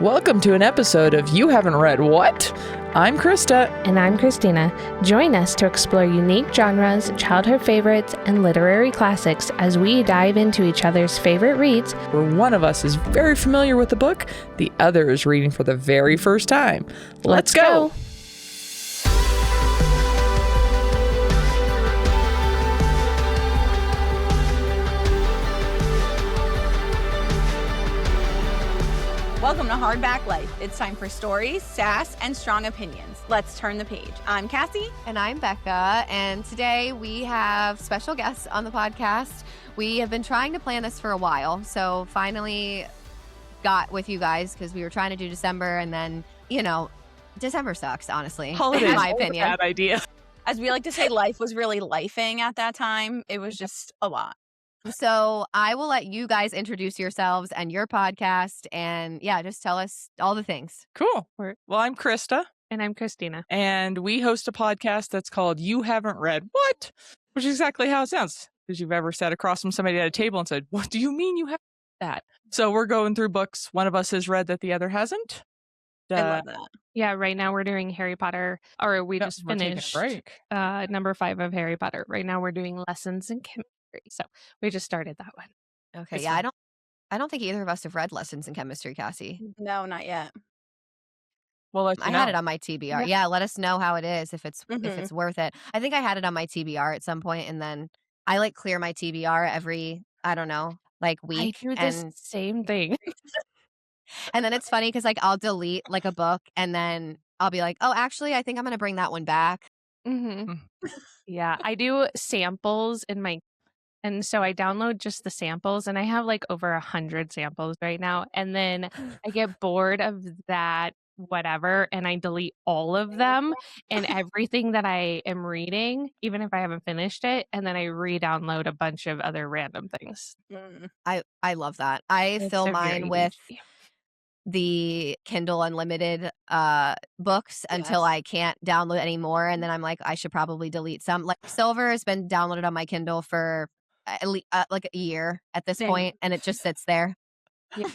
Welcome to an episode of You Haven't Read What? I'm Krista. And I'm Christina. Join us to explore unique genres, childhood favorites, and literary classics as we dive into each other's favorite reads. Where one of us is very familiar with the book, the other is reading for the very first time. Let's go! Welcome to Hardback Life. It's time for stories, sass, and strong opinions. Let's turn the page. I'm Cassie. And I'm Becca. And today we have special guests on the podcast. We have been trying to plan this for a while. So finally got with you guys because we were trying to do December. And then, December sucks, honestly. Holidays, in my opinion. Bad idea. As we like to say, life was really lifing at that time. It was just a lot. So I will let you guys introduce yourselves and your podcast and just tell us all the things. Cool. Well, I'm Krista. And I'm Christina. And we host a podcast that's called You Haven't Read What? Which is exactly how it sounds. Because you've ever sat across from somebody at a table and said, what do you mean you haven't read that? So we're going through books one of us has read that the other hasn't. I love that. Yeah, right now we're doing Harry Potter, or we just finished number 5 of Harry Potter. Right now we're doing Lessons in Chemistry. So we just started that one. Okay. I don't think either of us have read Lessons in Chemistry, Cassie. No, not yet. Well, I had it on my TBR. Yeah, let us know how it is, if it's worth it. I think I had it on my TBR at some point, and then I clear my TBR every, week. I do the same thing. And then it's funny because I'll delete a book, and then I'll be like, oh, actually, I think I'm going to bring that one back. Mm-hmm. Yeah, I do samples in my. And so I download just the samples, and I have over 100 samples right now. And then I get bored of that, whatever, and I delete all of them and everything that I am reading, even if I haven't finished it. And then I re-download a bunch of other random things. I love that. I fill mine with the Kindle Unlimited books until I can't download anymore. And then I'm like, I should probably delete some. Silver has been downloaded on my Kindle for at least a year at this point, and it just sits there. Yeah.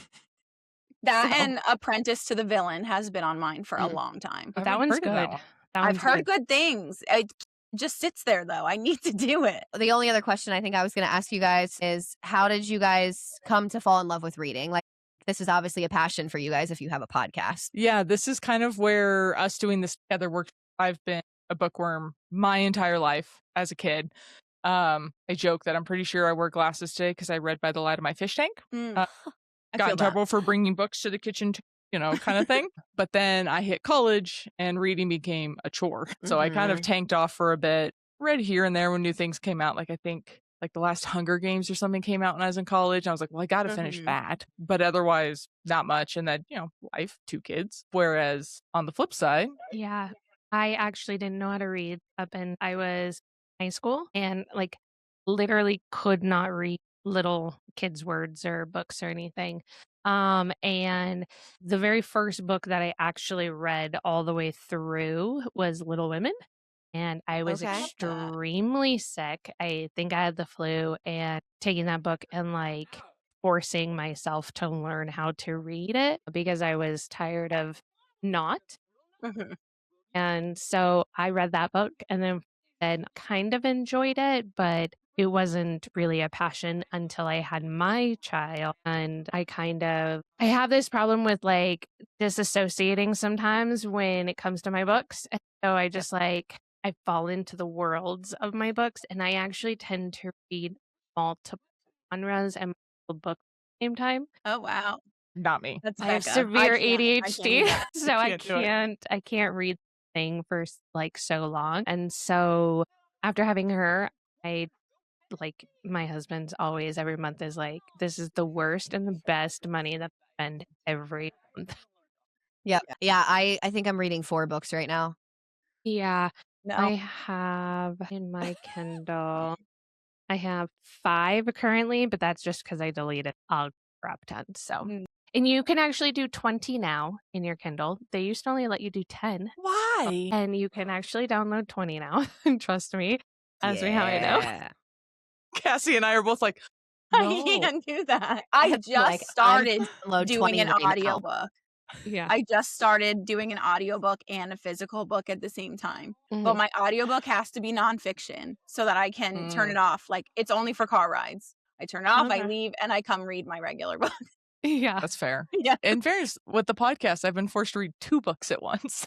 That and Apprentice to the Villain has been on mine for a long time. That one's good. I've heard good things. It just sits there, though. I need to do it. The only other question I think I was going to ask you guys is, how did you guys come to fall in love with reading? This is obviously a passion for you guys if you have a podcast. Yeah, this is kind of where us doing this together worked. I've been a bookworm my entire life as a kid. I joke that I'm pretty sure I wear glasses today because I read by the light of my fish tank. Got in trouble for bringing books to the kitchen, kind of thing. But then I hit college and reading became a chore. So I kind of tanked off for a bit, read here and there when new things came out. I think the last Hunger Games or something came out when I was in college. And I was like, well, I got to finish that. But otherwise, not much. And then, life, 2 kids. Whereas on the flip side. Yeah, I actually didn't know how to read up and I was high school and literally could not read little kids' words or books or anything. And the very first book that I actually read all the way through was Little Women. And I was extremely sick. I think I had the flu, and taking that book and forcing myself to learn how to read it because I was tired of not. And so I read that book and then kind of enjoyed it, but it wasn't really a passion until I had my child. And I have this problem with disassociating sometimes when it comes to my books. And so I just I fall into the worlds of my books, and I actually tend to read multiple genres and multiple books at the same time. Oh, wow. Not me. That's I have severe ADHD, so I can't read the thing for so long. And so after having her, my husband's always every month is this is the worst and the best money that I spend every month. Yeah. I think I'm reading 4 books right now. Yeah. No. I have in my Kindle, I have 5 currently, but that's just because I deleted a crap ton. So, and you can actually do 20 now in your Kindle. They used to only let you do 10. Why? And you can actually download 20 now. Trust me. Ask me how I know. Cassie and I are both like, no. I can't do that. I just started doing an audiobook. Yeah. I just started doing an audiobook and a physical book at the same time. But my audiobook has to be nonfiction so that I can turn it off. Like, it's only for car rides. I turn it off, I leave, and I come read my regular book. Yeah. That's fair. Yeah. In fairness, with the podcast, I've been forced to read 2 books at once.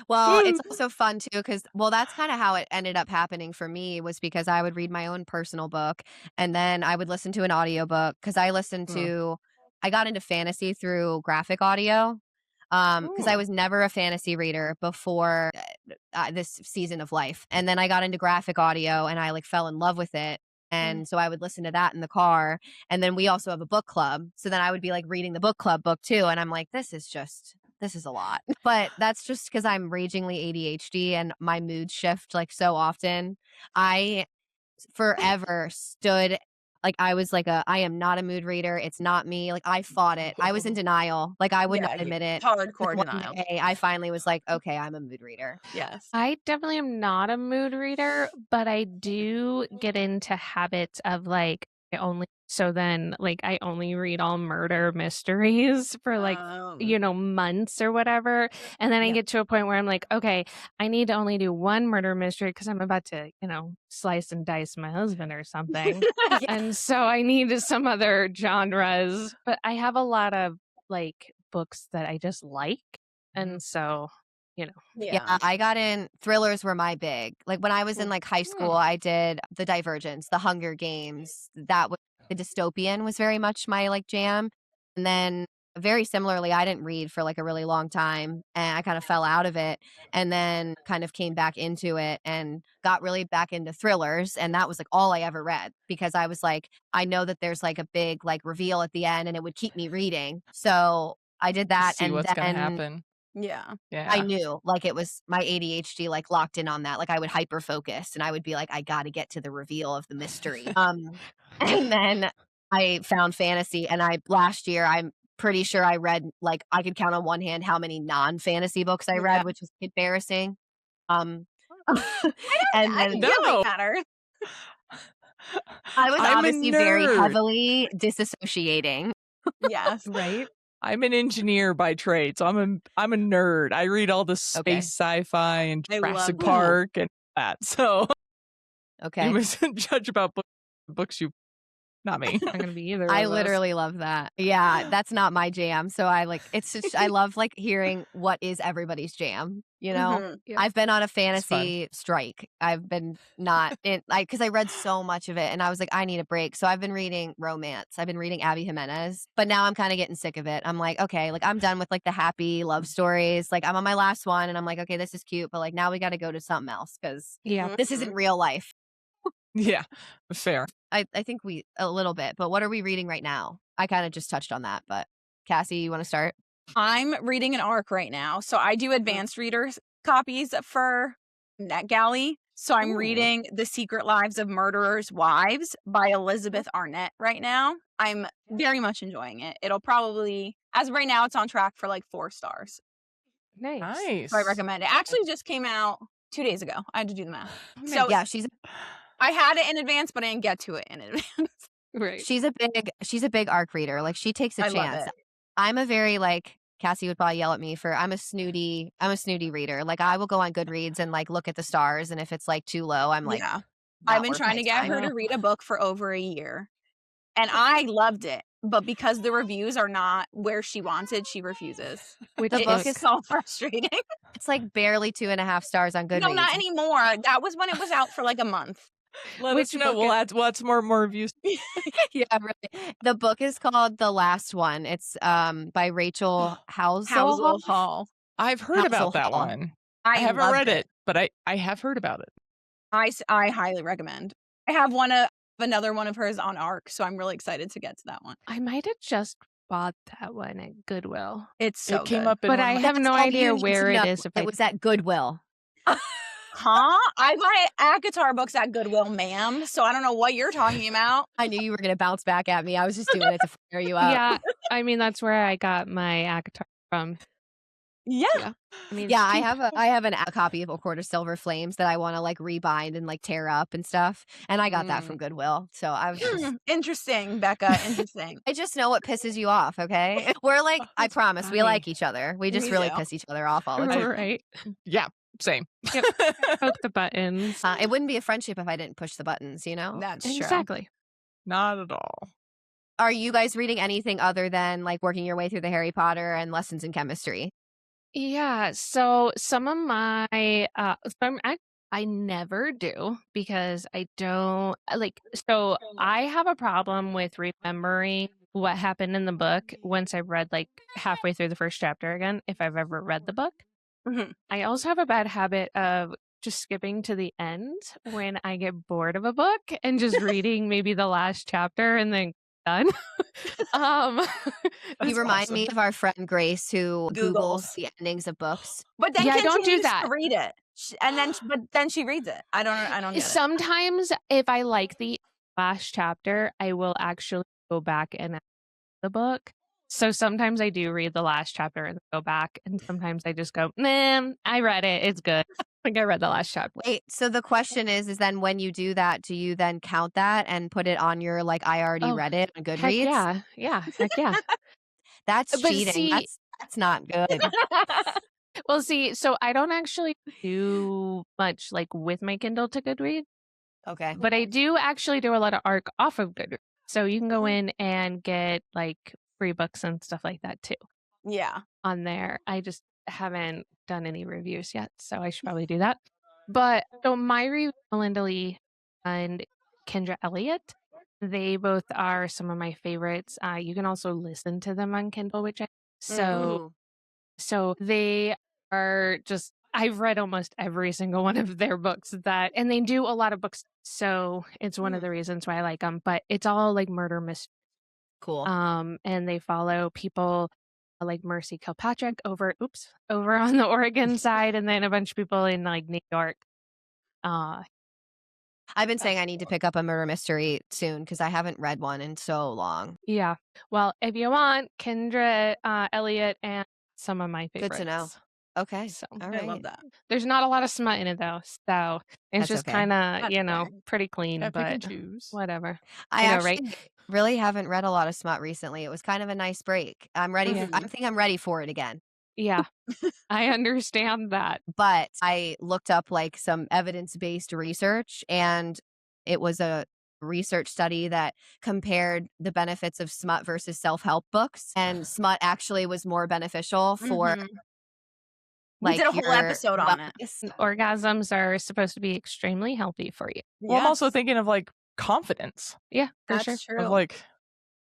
Well, it's also fun too because, well, that's kind of how it ended up happening for me was because I would read my own personal book and then I would listen to an audiobook because I got into fantasy through graphic audio because I was never a fantasy reader before this season of life. And then I got into graphic audio and I like fell in love with it. And so I would listen to that in the car. And then we also have a book club. So then I would be like reading the book club book too. And I'm like, this is a lot. But that's just because I'm ragingly ADHD and my moods shift like so often. I forever stood like I was like I am not a mood reader. It's not me. Like I fought it. I was in denial. Like I would not admit it. Hardcore One denial. day, I finally was like, okay, I'm a mood reader. Yes. I definitely am not a mood reader, but I do get into habits of like I only read all murder mysteries for like months or whatever, and then I get to a point where I'm like, okay, I need to only do one murder mystery because I'm about to slice and dice my husband or something. And so I need some other genres, but I have a lot of like books that I just like, and so Yeah, I got in thrillers were my big. Like when I was in like high school, I did the Divergence, the Hunger Games. That was the dystopian was very much my like jam. And then very similarly, I didn't read for like a really long time and I kind of fell out of it and then kind of came back into it and got really back into thrillers. And that was like all I ever read because I was like, I know that there's like a big like reveal at the end and it would keep me reading. So I did that. See and what's then gonna happen. Yeah. I knew like it was my ADHD like locked in on that. Like I would hyper focus and I would be like, I got to get to the reveal of the mystery. And then I found fantasy and last year I'm pretty sure I read like I could count on one hand how many non-fantasy books I read, which was embarrassing. And then really matter. I was obviously very heavily disassociating. Yes. Right. I'm an engineer by trade, so I'm a nerd. I read all the space sci-fi and Jurassic Park and that. So you mustn't judge about books you not me. Not gonna be either. I literally love that. Yeah, that's not my jam. So I like it's just I love like hearing what is everybody's jam. You know, I've been on a fantasy strike. I've been not in because I read so much of it and I was like, I need a break. So I've been reading romance. I've been reading Abby Jimenez, but now I'm kind of getting sick of it. I'm like, okay, like I'm done with like the happy love stories. Like I'm on my last one and I'm like, okay, this is cute, but like now we got to go to something else because this isn't real life. Yeah, fair. I think a little bit, but what are we reading right now? I kind of just touched on that, but Cassie, you want to start? I'm reading an ARC right now. So I do advanced readers copies for NetGalley. So I'm reading The Secret Lives of Murderers' Wives by Elizabeth Arnett right now. I'm very much enjoying it. It'll probably, as of right now, it's on track for like 4 stars. Nice. So I recommend it. Actually just came out 2 days ago. I had to do the math. So yeah, I had it in advance, but I didn't get to it in advance. Right. She's a big ARC reader. Like she takes a chance. I'm a very like Cassie would probably yell at me for I'm a snooty reader. Like I will go on Goodreads and like look at the stars and if it's like too low, I'm like I've been trying to get her to read a book for over a year. And I loved it. But because the reviews are not where she wanted, she refuses. The book is so frustrating. It's like barely 2.5 stars on Goodreads. No, not anymore. That was when it was out for like a month. Let us know. We'll add some more reviews. Yeah, really. The book is called The Last One. It's by Rachel Hall. I've heard about that one. I haven't read it, but I have heard about it. I highly recommend. I have another one of hers on ARC, so I'm really excited to get to that one. I might have just bought that one at Goodwill. It's so it came good. up, but I have no idea where it is. It was at Goodwill. Huh? I buy ACOTAR books at Goodwill, ma'am. So I don't know what you're talking about. I knew you were going to bounce back at me. I was just doing it to fire you up. Yeah, I mean that's where I got my ACOTAR from. Yeah. I mean, Yeah, it's cheap. I have a copy of A Court of Silver Flames that I want to like rebind and like tear up and stuff. And I got that from Goodwill. So I was just Interesting, Becca. Interesting. I just know what pisses you off, okay? We're like, I promise, we funny. like each other. We just We really do. piss each other off all the time. Right. Yeah, same. Yep. Poke the buttons. It wouldn't be a friendship if I didn't push the buttons, you know? That's true. Exactly. Not at all. Are you guys reading anything other than like working your way through the Harry Potter and lessons in chemistry? Yeah. So some of my I never do because I don't like. So I have a problem with remembering what happened in the book once I've read like halfway through the first chapter again, if I've ever read the book. Mhm. I also have a bad habit of just skipping to the end when I get bored of a book and just reading maybe the last chapter and then done. um You That's remind awesome. me of our friend Grace who Googles. Googles the endings of books. But then Yeah, don't do continues that. to read it. But then she reads it. I don't get it. Sometimes if I like the last chapter, I will actually go back and the book. So sometimes I do read the last chapter and go back, and sometimes I just go, nah, I read it. It's good. Like I read the last chapter. Wait, so the question is then when you do that, do you then count that and put it on your like I already Oh, read it on Heck Goodreads? yeah. Yeah. Heck yeah. That's But cheating. see, That's not good. well, see, so I don't actually do much like with my Kindle to Goodreads, Okay. but I do actually do a lot of ARC off of Goodreads. So you can go in and get like free books and stuff like that too Yeah. on there. I just haven't done any reviews yet, so I should probably do that. But so my review, Melinda Lee and Kendra Elliott, they both are some of my favorites. You can also listen to them on Kindle, which I Ooh. so they are just I've read almost every single one of their books and they do a lot of books. So it's one of the reasons why I like them, but it's all like murder mystery. Cool. And they follow people like Mercy Kilpatrick over on the Oregon side, and then a bunch of people in like New York. I've been saying I need to pick up a murder mystery soon because I haven't read one in so long. Yeah. Well, if you want, Kendra Elliott and some of my favorites. Good to know. Okay. So All I right. love that. there's not a lot of smut in it though. So it's That's just okay. kind of, That's fair. pretty clean, Yeah, pick and but choose. whatever. I I know, actually right? really haven't read a lot of smut recently. It was kind of a nice break. I'm ready. Yeah. I think I'm ready for it again. Yeah. I understand that. But I looked up like some evidence-based research, and it was a research study that compared the benefits of smut versus self-help books, and smut actually was more beneficial for We like did a whole your episode on it. wellness. Orgasms are supposed to be extremely healthy for you. Well, I'm also Yes. thinking of like confidence. Yeah, for That's sure. true. Of like,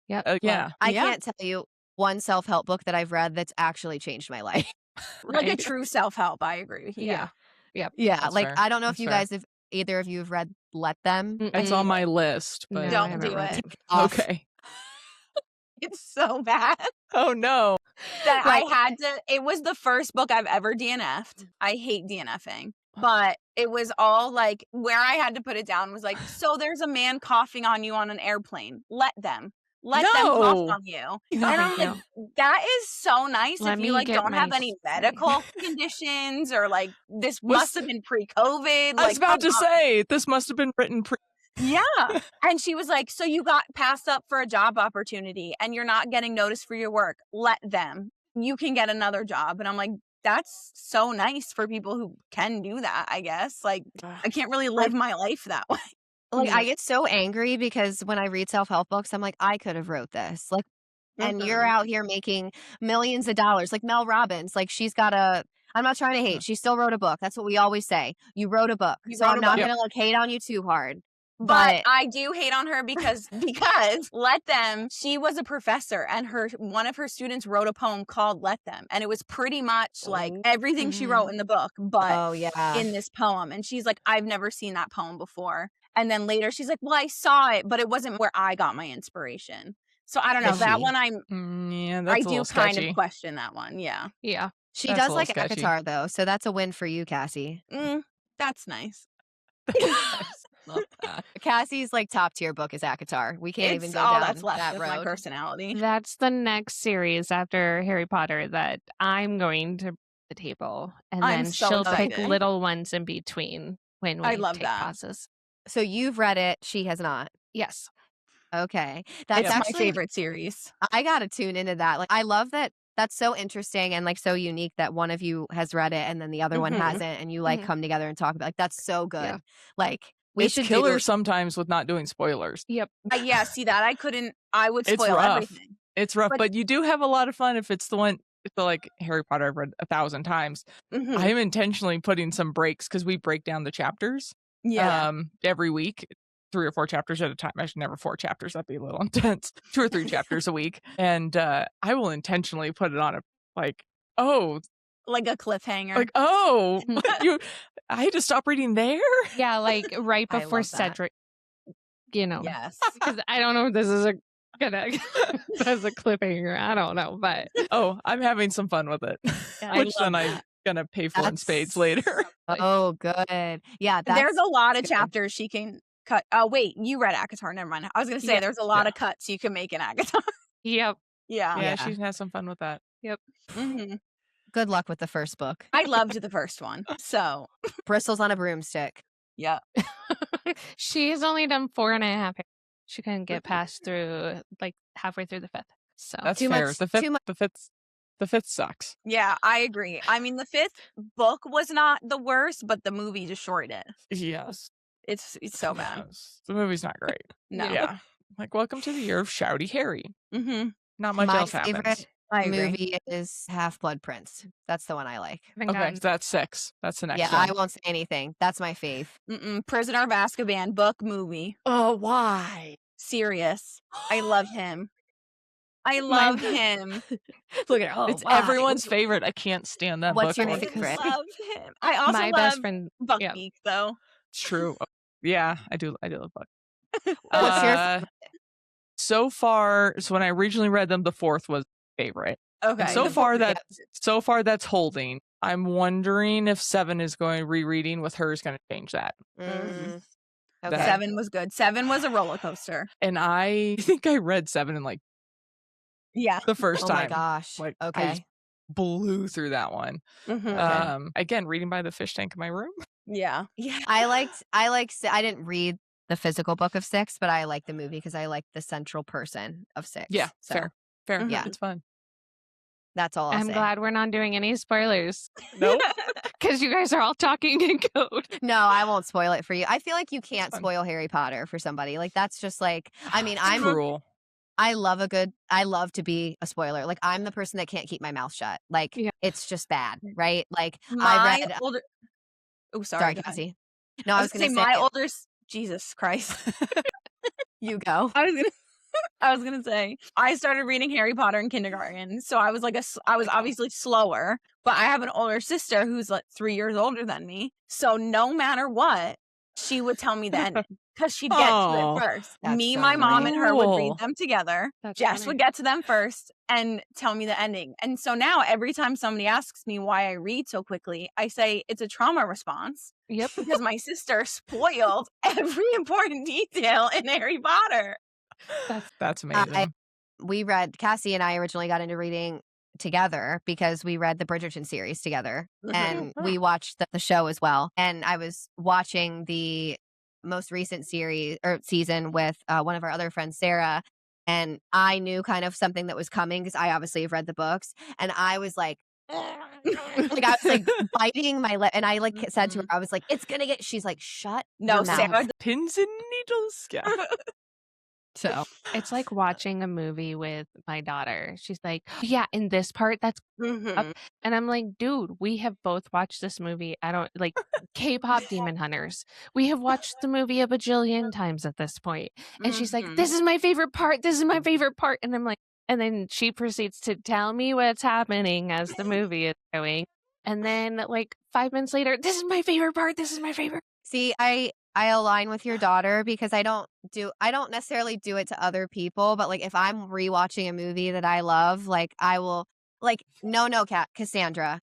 Yep. yeah. I Yeah. can't tell you one self-help book that I've read that's actually changed my life. Like a Right. true self-help. I agree with you. Yeah. Yeah, That's like fair. I don't know if That's you fair. guys have either of you have read Let Them. It's on my list, No, but I Don't haven't do read it. okay. It's so bad Oh no. that Like- I had to. It was the first book I've ever DNF'd. I hate DNFing. But it was all like where I had to put it down was like, so there's a man coughing on you on an airplane. Let them cough No. on you. No, And I'm thank like, that is so nice Let if me you like get don't have my any spray. medical conditions or like this Was- must have been pre-COVID. I was Like, about to come on. say this must have been written Yeah. And she was like, so you got passed up for a job opportunity and you're not getting noticed for your work. Let them. You can get another job. And I'm like, that's so nice for people who can do that, I guess. Like, I can't really live my life that way. Like Yeah. I get so angry because when I read self-help books, I'm like, I could have wrote this. Like, and you're out here making millions of dollars. Like Mel Robbins, like I'm not trying to hate. She still wrote a book. That's what we always say. You wrote a book. You So wrote I'm a not book. gonna like hate on you too hard. But I do hate on her because Let Them, she was a professor and one of her students wrote a poem called Let Them. And it was pretty much like everything she wrote in the book, but Oh yeah. in this poem. And she's like, I've never seen that poem before. And then later she's like, well, I saw it, but it wasn't where I got my inspiration. So I don't know. That Fishy. one Yeah, I that's a do little kind sketchy. of question that one. Yeah. Yeah. She That's a does little like sketchy. ACOTAR though, so that's a win for you, Cassie. That's nice. Love that. Cassie's like top tier book is ACOTAR. We can't even It's go all down that's left that of my road. personality. That's the next series after Harry Potter that I'm going to the table, and I'm then so she'll pick excited. little ones in between when I we love take that. pauses. So you've read it. She has not. Yes. Okay. That's It's actually my favorite series. I got to tune into that. Like, I love that. That's so interesting and like so unique that one of you has read it and then the other one Mhm. hasn't, and you like Mhm. come together and talk about like that's so good. Yeah. Like we It's should killer do. sometimes with not doing spoilers. Yep. Yeah, see that I would It's spoil rough. everything. It's rough, But- but you do have a lot of fun if it's the one. It's the like Harry Potter I've read 1,000 times. Mhm. I'm intentionally putting some breaks because we break down the chapters. Yeah. Every week, 3 or 4 chapters at a time. Actually, never 4 chapters. That'd be a little intense. 2 or 3 chapters a week, and I will intentionally put it on a like Like a cliffhanger. you. I had to stop reading there. Yeah, like right I before love that. Cedric, Yes. because I don't know if this is that's a cliffhanger. I don't know, but I'm having some fun with it, Yeah, I which then love I'm that. gonna pay for in That's- spades later. Oh, good. Yeah, There's a lot of good. chapters she can cut. Oh, wait, you read ACOTAR. Never mind. I was going to say Yeah. there's a lot of cuts you can make in ACOTAR. yep. Yeah. Yeah, Yeah. she can have some fun with that. hmm Good luck with the first book. I loved the first one. So, Bristles on a broomstick. yeah. She's only done 4.5. She couldn't get past through like halfway through the 5th. So That's Too fair. much- the too fifth, the fifth sucks. Yeah, I agree. I mean, the 5th book was not the worst, but the movie destroyed it. Yes, It's so bad. Yes. The movie's not great. No. Yeah, like welcome to the year of Shouty Harry. Mm-hmm. Not much My else happens. favorite I agree. movie is Half-Blood Prince. That's the one I like. haven't Okay, gotten- so that's 6. That's the next Yeah, one. I won't say anything. That's my fave. Prisoner of Azkaban book movie. Oh, why? Serious. I love him. I love him. Look at It's everyone's favorite. I can't stand that What's book. your I favorite? love him. I also my love best friend. Buck yeah. Geek though. It's true. Yeah, I do love Buck. What's your So far, so when I originally read them, the 4th was favorite. Okay. And so the far book- that's holding. I'm wondering if 7 is going rereading with her is going to change that. Mm. That- Okay. 7 was good. 7 was a roller coaster. And I think I read 7 in like Yeah. the first Oh time. my gosh. Like I Okay. just blew through that one. Mhm. Again, reading by the fish tank in my room. Yeah. Yeah. I didn't read the physical book of 6, but I like the movie because I like the central person of 6. Yeah, So fair. Mhm. Yeah. It's fun. that's all I'll I'm say. glad we're not doing any spoilers Nope. because you guys are all talking in code. No, I won't spoil it for you. I feel like you can't fun. spoil Harry Potter for somebody. Like that's just like I mean, I'm cruel. I love to be a spoiler. Like I'm the person that can't keep my mouth shut. Like Yeah. it's just bad, right? Like I My read older Oh, sorry, sorry. go ahead. Cassie. No, I was gonna going say to my say older Jesus Christ. you go. I was gonna say I started reading Harry Potter in kindergarten, so I was I was obviously slower, but I have an older sister who's like 3 years older than me. So no matter what, she would tell me the ending because she'd get to Aw, it first. that's Me, so my mom, and her would cool. read them together. That's Jess funny. would get to them first and tell me the ending. And so now every time somebody asks me why I read so quickly, I say it's a trauma response Yep. because my sister spoiled every important detail in Harry Potter. That's amazing. Cassie and I originally got into reading together because we read the Bridgerton series together and we watched the show as well. And I was watching the most recent season with one of our other friends, Sarah. And I knew kind of something that was coming because I obviously have read the books. And I was like, like I was like biting my lip. And I like said to her, I was like, it's going to get, she's like, shut No, your mouth. Sarah Pins and needles. Yeah. So It's like watching a movie with my daughter. She's like, yeah, in this part, that's, Mhm. and I'm like, dude, we have both watched this movie. I don't like K-pop Demon Hunters. We have watched the movie a bajillion times at this point. And she's like, Mhm. this is my favorite part. This is my favorite part. And I'm like, and then she proceeds to tell me what's happening as the movie is going. And then like 5 minutes later, this is my favorite part. This is my favorite. see, I align with your daughter because I don't necessarily do it to other people, but like if I'm rewatching a movie that I love, like I will like Cassandra.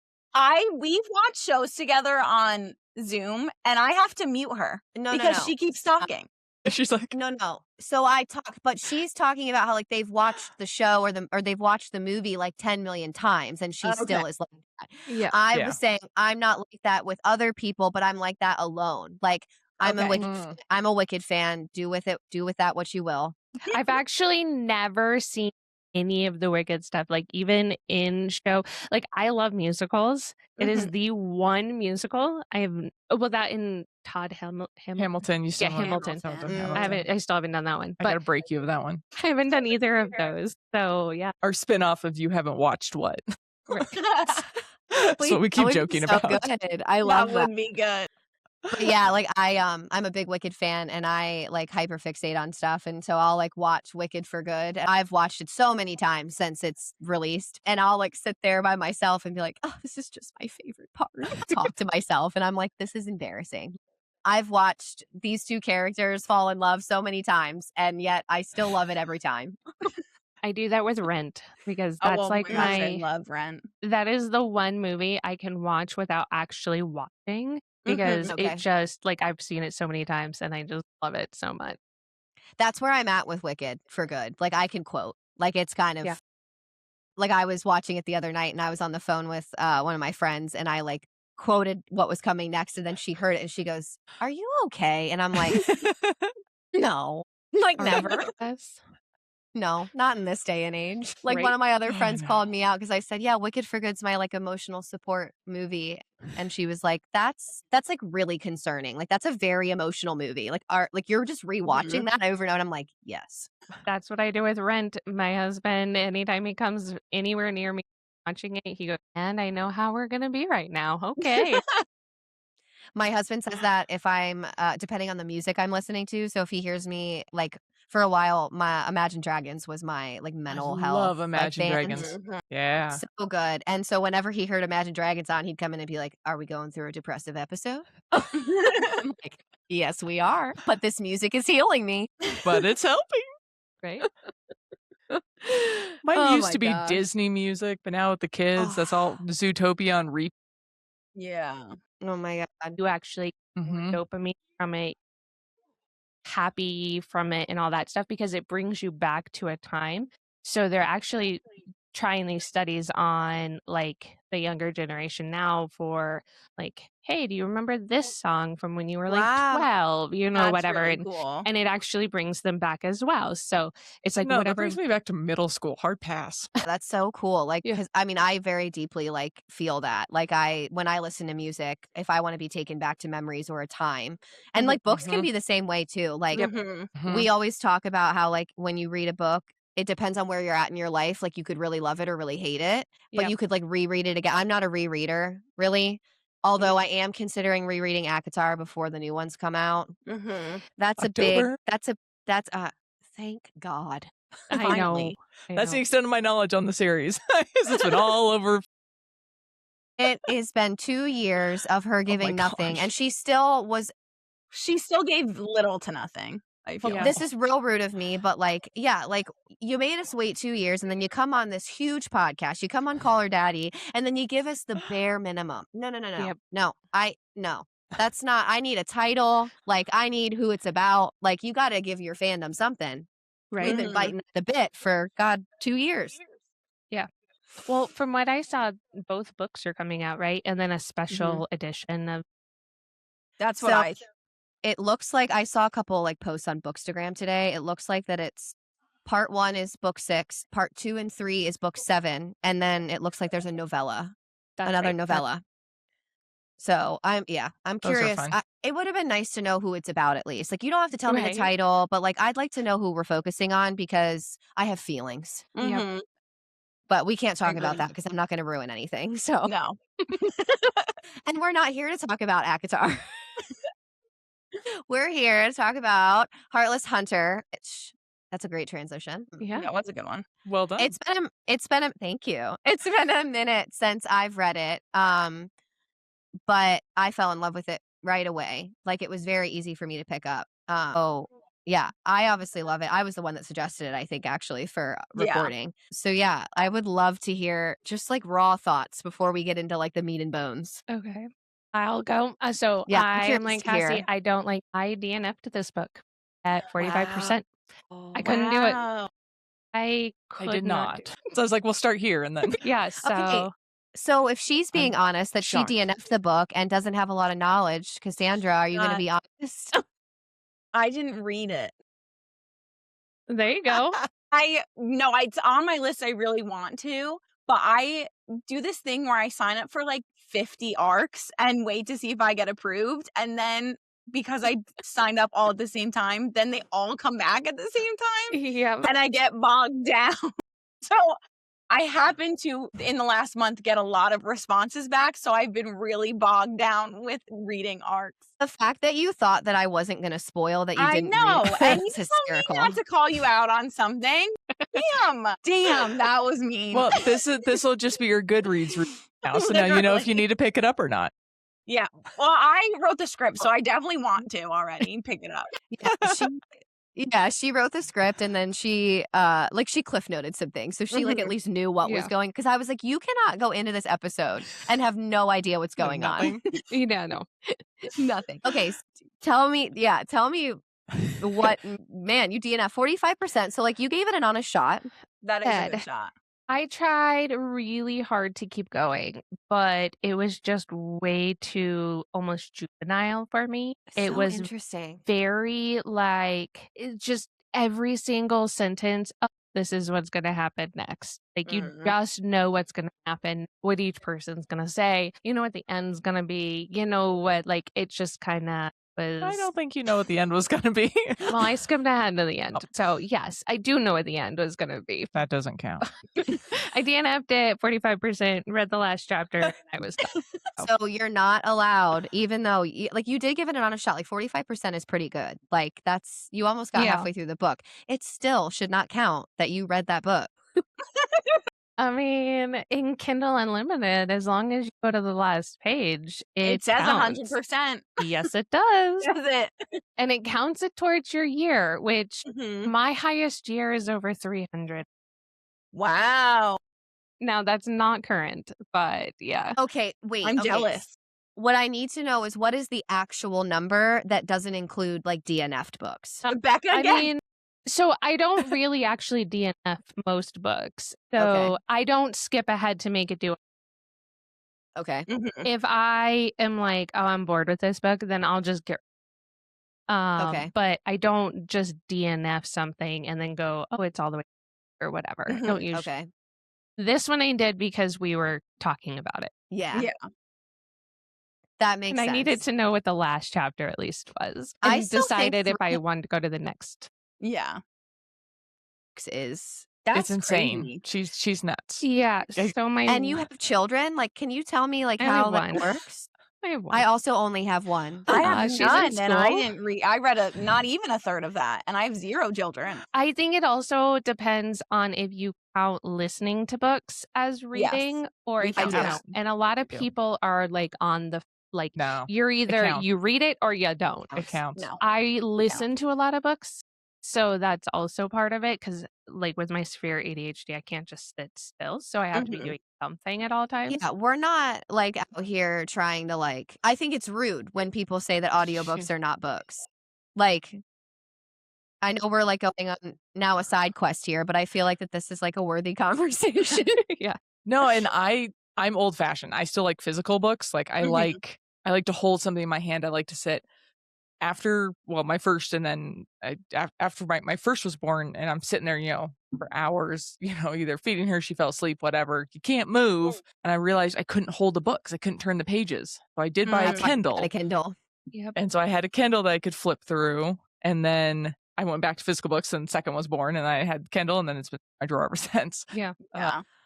We've watched shows together on Zoom and I have to mute her No, because no. she keeps talking. She's like, No. So but she's talking about how like they've watched the show or they've watched the movie like 10 million times and she still is like that. Yeah. I Yeah. was saying I'm not like that with other people, but I'm like that alone. Like I'm a Wicked fan. Do with that what you will. I've actually never seen any of the Wicked stuff, like even in show. Like I love musicals. It is the one musical that in Hamilton. You still Yeah, haven't Hamilton. done Mhm. I still haven't done that one. I But gotta break you of that one. I haven't done either of those. So yeah. Our spinoff of You Haven't Watched What? Right. That's what we keep That would joking be so about. Good. I love that. would be good. But yeah, like I'm a big Wicked fan and I like hyperfixate on stuff. And so I'll like watch Wicked for good. And I've watched it so many times since it's released. And I'll like sit there by myself and be like, oh, this is just my favorite part. Talk to myself. And I'm like, this is embarrassing. I've watched these two characters fall in love so many times, and yet I still love it every time. I do that with Rent because that's I love Rent. That is the one movie I can watch without actually watching because it just like I've seen it so many times and I just love it so much. That's where I'm at with Wicked for good. Like I can quote. Like it's kind of like I was watching it the other night and I was on the phone with one of my friends and I like quoted what was coming next and then she heard it and she goes, "Are you okay?" And I'm like, "No." Like never. No, not in this day and age. Like one of my other friends called me out because I said, "Yeah, Wicked for Good's my like emotional support movie," and she was like, "That's like really concerning. Like that's a very emotional movie. Like you're just rewatching that over and over." And I'm like, "Yes." That's what I do with Rent. My husband, anytime he comes anywhere near me watching it, he goes, "And I know how we're gonna be right now." Okay. My husband says that if I'm depending on the music I'm listening to. So if he hears me like for a while, my Imagine Dragons was my like mental health. Love Imagine like, Dragons. Yeah. So good. And so whenever he heard Imagine Dragons on, he'd come in and be like, "Are we going through a depressive episode?" I'm like, "Yes, we are. But this music is healing me." But it's helping. Right? Mine used to be Disney music, but now with the kids, that's all Zootopia on repeat. Yeah. Oh my God. You actually dopamine from it, happy from it and all that stuff because it brings you back to a time. So they're actually trying these studies on like the younger generation now for like, hey, do you remember this song from when you were like 12? You know, That's whatever. Really cool. And it actually brings them back as well. So it's like that brings me back to middle school. Hard pass. That's so cool. Like, because I mean, I very deeply like feel that. Like when I listen to music, if I want to be taken back to memories or a time, and like books can be the same way too. Like we always talk about how like when you read a book, it depends on where you're at in your life. Like you could really love it or really hate it, but you could like reread it again. I'm not a rereader really. Although I am considering rereading ACOTAR before the new ones come out. That's October. Thank God. I know. That's the extent of my knowledge on the series. It's been all over. It has been 2 years of her giving nothing, and she still gave little to nothing. I feel this is real rude of me, but like, yeah, like you made us wait 2 years and then you come on this huge podcast, you come on Call Her Daddy, and then you give us the bare minimum. No. No. That's not, I need a title. Like I need who it's about. Like you got to give your fandom something. Right. We've been biting at the bit for 2 years. Yeah. Well, from what I saw, both books are coming out, right? And then a special edition of. That's what It looks like I saw a couple like posts on Bookstagram today. It looks like that it's part 1 is book 6, part 2 and 3 is book 7, and then it looks like there's a novella, novella. So I'm curious. It would have been nice to know who it's about at least. Like you don't have to tell me the title, but like I'd like to know who we're focusing on because I have feelings. But we can't talk about that because I'm not going to ruin anything. So no. And we're not here to talk about ACOTAR. We're here to talk about Heartless Hunter. That's a great transition. Yeah, that was a good one. Well done. Thank you. It's been a minute since I've read it. But I fell in love with it right away. Like it was very easy for me to pick up. Yeah, I obviously love it. I was the one that suggested it, I think, actually, for recording. So yeah, I would love to hear just like raw thoughts before we get into like the meat and bones. Okay. I'll go. So yeah, I am like Cassie. I DNF'd this book. at 45%. I couldn't do it. I did not. So I was like, we'll start here and then. Yeah, so Okay. So if she's being honest that shocked. she DNF'd the book and doesn't have a lot of knowledge, Cassandra, are you going to be honest? I didn't read it. there you go. It's on my list. I really want to, but I do this thing where I sign up for like 50 arcs and wait to see if I get approved. And then because I signed up all at the same time, then they all come back at the same time. Yeah. And I get bogged down. So I happen to, in the last month, get a lot of responses back. So I've been really bogged down with reading arcs. The fact that you thought that I wasn't going to spoil that you didn't know. read And is you told hysterical. me not to call you out on something. Damn, that was mean. Well, this will just be your Goodreads read now. So now you know if you need to pick it up or not. Yeah. Well, I wrote the script, so I definitely want to already pick it up. She wrote the script and then she she cliff noted some things. So she at least knew what was going, because I was like, you cannot go into this episode and have no idea what's going on. Yeah, no. Nothing. Okay, tell me what, man, you DNF 45%. So you gave it an honest shot. That is a good shot. I tried really hard to keep going, but it was just way too almost juvenile for me. It was interesting. Very just every single sentence. Oh, this is what's going to happen next. You just know what's going to happen, what each person's going to say. You know what the end's going to be. You know what, it just kind of was. I don't think you know what the end was going to be. Well, I skimmed ahead to the end. So yes, I do know what the end was going to be. That doesn't count. I DNF'd it 45%, read the last chapter, and I was done. So you're not allowed, even though you did give it an honest shot. 45% is pretty good. That's, you almost got halfway through the book. It still should not count that you read that book. I mean, in Kindle Unlimited, as long as you go to the last page, it says counts. 100%. Yes, it does. Does it? And it counts it towards your year, which my highest year is over 300. Wow. Now, that's not current, but yeah. Okay, wait. I'm jealous. What I need to know is, what is the actual number that doesn't include DNF'd books? Becca again. I mean, so I don't really actually DNF most books. So I don't skip ahead to make it do it. Okay. If I am oh, I'm bored with this book, then I'll just get but I don't just DNF something and then go, oh, it's all the way or whatever. Don't usually. Okay. This one I did because we were talking about it. Yeah. That makes sense. I needed to know what the last chapter at least was. And I still decided if I wanted to go to the next. Yeah. Is it's insane. Crazy. She's nuts. Yeah. So and you have children. Can you tell me how that works? I have one. I also only have one. I have she's none, in and I school. didn't read. I read not even a third of that, and I have 0 children. I think it also depends on if you count listening to books as reading or if you don't. And a lot of people are on the no, you're either you read it or you don't. It counts. No. I listen to a lot of books, so that's also part of it, because with my severe ADHD, I can't just sit still, so I have to be doing something at all times. Yeah, we're not out here trying to I think it's rude when people say that audiobooks are not books. I know we're going on now a side quest here, but I feel that this is a worthy conversation. Yeah. No, and I'm old fashioned. I still like physical books. I like to hold something in my hand. I like to sit after my first, and then after my first was born, and I'm sitting there, for hours, either feeding her, she fell asleep, whatever. You can't move. And I realized I couldn't hold the books. I couldn't turn the pages. So I did buy a Kindle. A Kindle. Yep. And so I had a Kindle that I could flip through. And then I went back to physical books, and second was born, and I had Kindle, and then it's been in my drawer ever since. Yeah.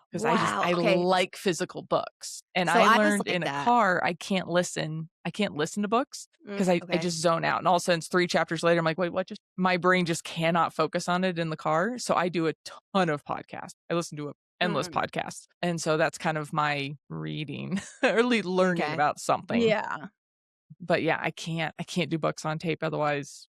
Because I like physical books. And So I I was learned like in that. a car, I can't listen to books because I just zone out. And all of a sudden, 3 chapters later, I'm like, wait, what? My brain just cannot focus on it in the car. So I do a ton of podcasts. I listen to endless podcasts. And so that's kind of my reading or learning about something. Yeah. But yeah, I can't do books on tape. Otherwise,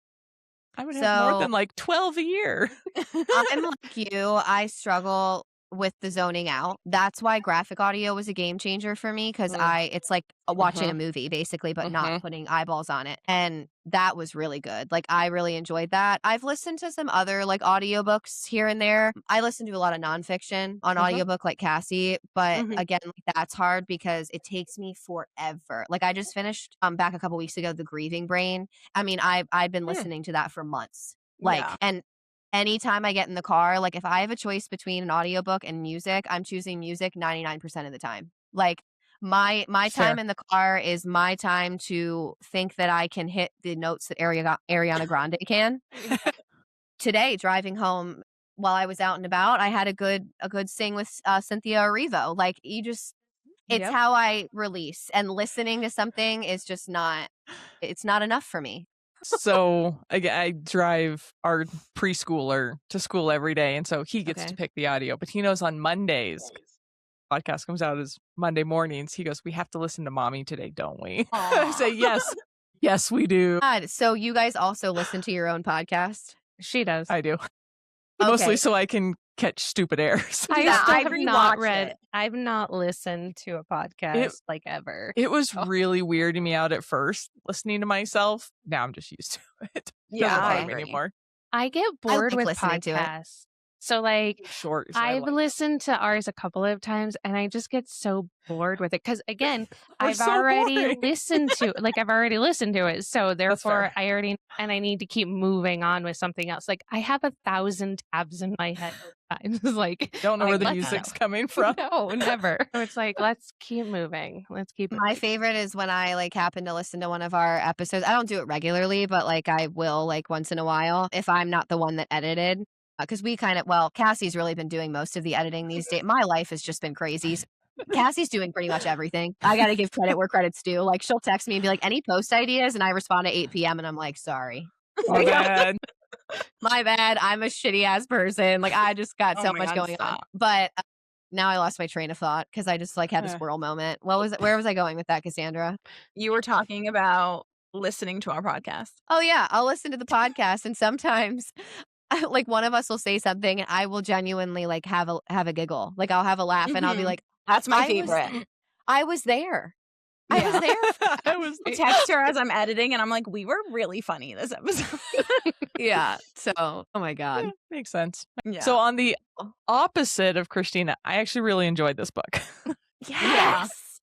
I would have more than 12 a year. I'm like you. I struggle with the zoning out. That's why graphic audio was a game changer for me, because it's like watching a movie basically, but not putting eyeballs on it. And that was really good. Like, I really enjoyed that. I've listened to some other like audiobooks here and there. I listen to a lot of nonfiction on audiobook like Cassie, but again, like, that's hard because it takes me forever. Like, I just finished back a couple weeks ago, The Grieving Brain. I mean, I've been listening to that for months. Like, and anytime I get in the car, like if I have a choice between an audiobook and music, I'm choosing music 99% of the time. Like, my time in the car is my time to think that I can hit the notes that Ariana Grande can. Today, driving home while I was out and about, I had a good sing with Cynthia Erivo. Like, it's how I release, and listening to something is just it's not enough for me. So I drive our preschooler to school every day, and so he gets to pick the audio, but he knows on Mondays, podcast comes out as Monday mornings, he goes, "We have to listen to Mommy today, don't we?" I say, yes we do. God, so you guys also listen to your own podcast? She does. I do. Mostly so I can catch stupid airs. I've not listened to a podcast like ever. It was really weirding me out at first listening to myself. Now I'm just used to it. Yeah, Doesn't I bother me agree. anymore. I get bored with podcasts. So like, Short. So I've listened to ours a couple of times and I just get so bored with it. Cause again, I've already listened to it. So therefore I need to keep moving on with something else. Like, I have 1,000 tabs in my head at times. Like, don't know where the music's coming from. No, never. So it's like, let's keep moving. My favorite is when I like happen to listen to one of our episodes. I don't do it regularly, but like I will like once in a while if I'm not the one that edited. Because Cassie's really been doing most of the editing these days. My life has just been crazy. So Cassie's doing pretty much everything. I got to give credit where credit's due. Like, she'll text me and be like, "Any post ideas?" And I respond at 8 p.m. and I'm like, "Sorry. My bad. My bad. I'm a shitty ass person. Like, I just got so much going on." But now I lost my train of thought because I just like had a squirrel moment. Where was I going with that, Cassandra? You were talking about listening to our podcast. Oh yeah, I'll listen to the podcast, and sometimes like one of us will say something and I will genuinely like have a giggle. Like, I'll have a laugh and I'll be like, "That's my favorite." I was there. I was there. I was text her as I'm editing and I'm like, "We were really funny this episode." Yeah. So, oh my God. Yeah, makes sense. Yeah. So on the opposite of Christina, I actually really enjoyed this book. Yes.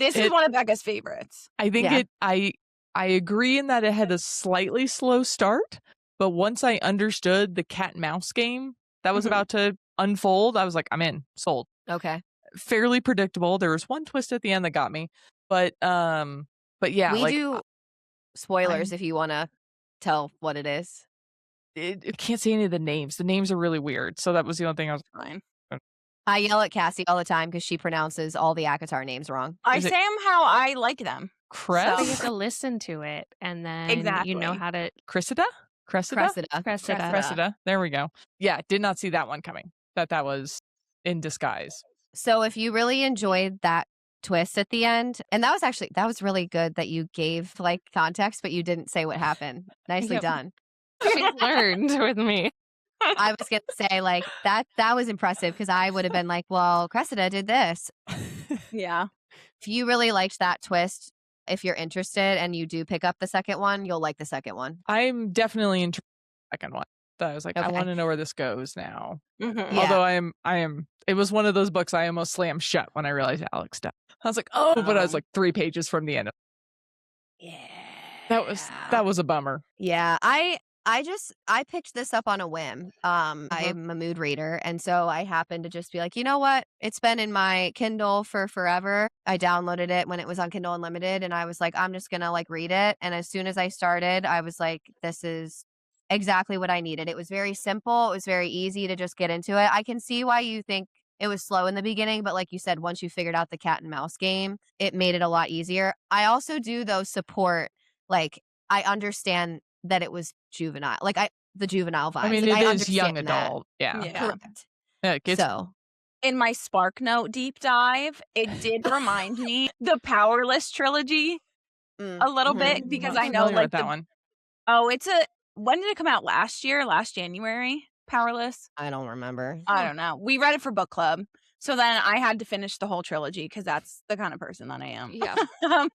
This is one of Becca's favorites. I think I agree in that it had a slightly slow start. But once I understood the cat and mouse game that was about to unfold, I was like, I'm in, sold. Okay. Fairly predictable. There was one twist at the end that got me. But yeah. We do spoilers if you want to tell what it is. It can't say any of the names. The names are really weird. So that was the only thing I was fine. I yell at Cassie all the time because she pronounces all the ACOTAR names wrong. I say them how I like them. Cress? So you have to listen to it and then you know how to... Cressida. There we go. Yeah, did not see that one coming. That was in disguise. So if you really enjoyed that twist at the end, and that was really good that you gave like context, but you didn't say what happened. Nicely done. She learned with me. I was going to say like that was impressive because I would have been like, well, Cressida did this. Yeah. If you really liked that twist, if you're interested and you do pick up the second one, you'll like the second one. I'm definitely interested in the second one. So I was like, I want to know where this goes now. Yeah. Although I am. It was one of those books I almost slammed shut when I realized Alex died. I was like, but I was like 3 pages from the end. Yeah. That was a bummer. Yeah. I picked this up on a whim. I'm a mood reader. And so I happened to just be like, you know what? It's been in my Kindle for forever. I downloaded it when it was on Kindle Unlimited. And I was like, I'm just going to like read it. And as soon as I started, I was like, this is exactly what I needed. It was very simple. It was very easy to just get into it. I can see why you think it was slow in the beginning. But like you said, once you figured out the cat and mouse game, it made it a lot easier. I also do, though, support, like, I understand that it was juvenile, like the juvenile vibes. I mean, like, it is young adult. Yeah. Correct. Yeah, so in my Spark Note deep dive, it did remind me the Powerless trilogy a little bit because I know like that one. Oh, when did it come out? Last January? Powerless? I don't remember. I don't know. We read it for book club. So then I had to finish the whole trilogy because that's the kind of person that I am. Yeah.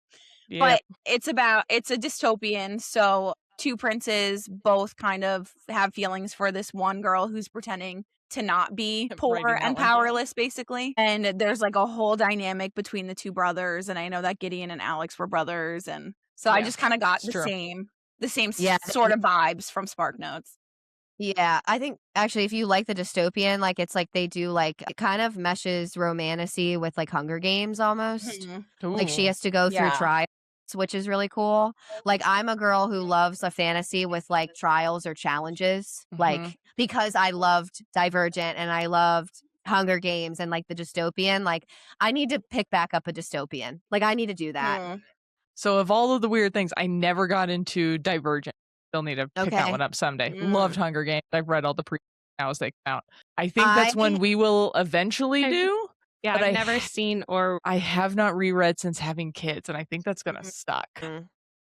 But it's a dystopian. So two princes both kind of have feelings for this one girl who's pretending to not be poor and powerless, basically. And there's like a whole dynamic between the two brothers. And I know that Gideon and Alex were brothers. And so I just kind of got the same sort of vibes from Spark Notes. Yeah, I think actually if you like the dystopian, like it's like they do like it kind of meshes romantasy with like Hunger Games almost. Like she has to go through trials, which is really cool. Like I'm a girl who loves a fantasy with like trials or challenges, like because I loved Divergent and I loved Hunger Games and like the dystopian. Like I need to pick back up a dystopian. Like I need to do that. So of all of the weird things, I never got into Divergent. Still need to pick that one up someday. Loved Hunger Games. I've read all the now as they come out. I think that's one we will eventually do. Yeah, but I've never seen or I have not reread since having kids, and I think that's gonna suck.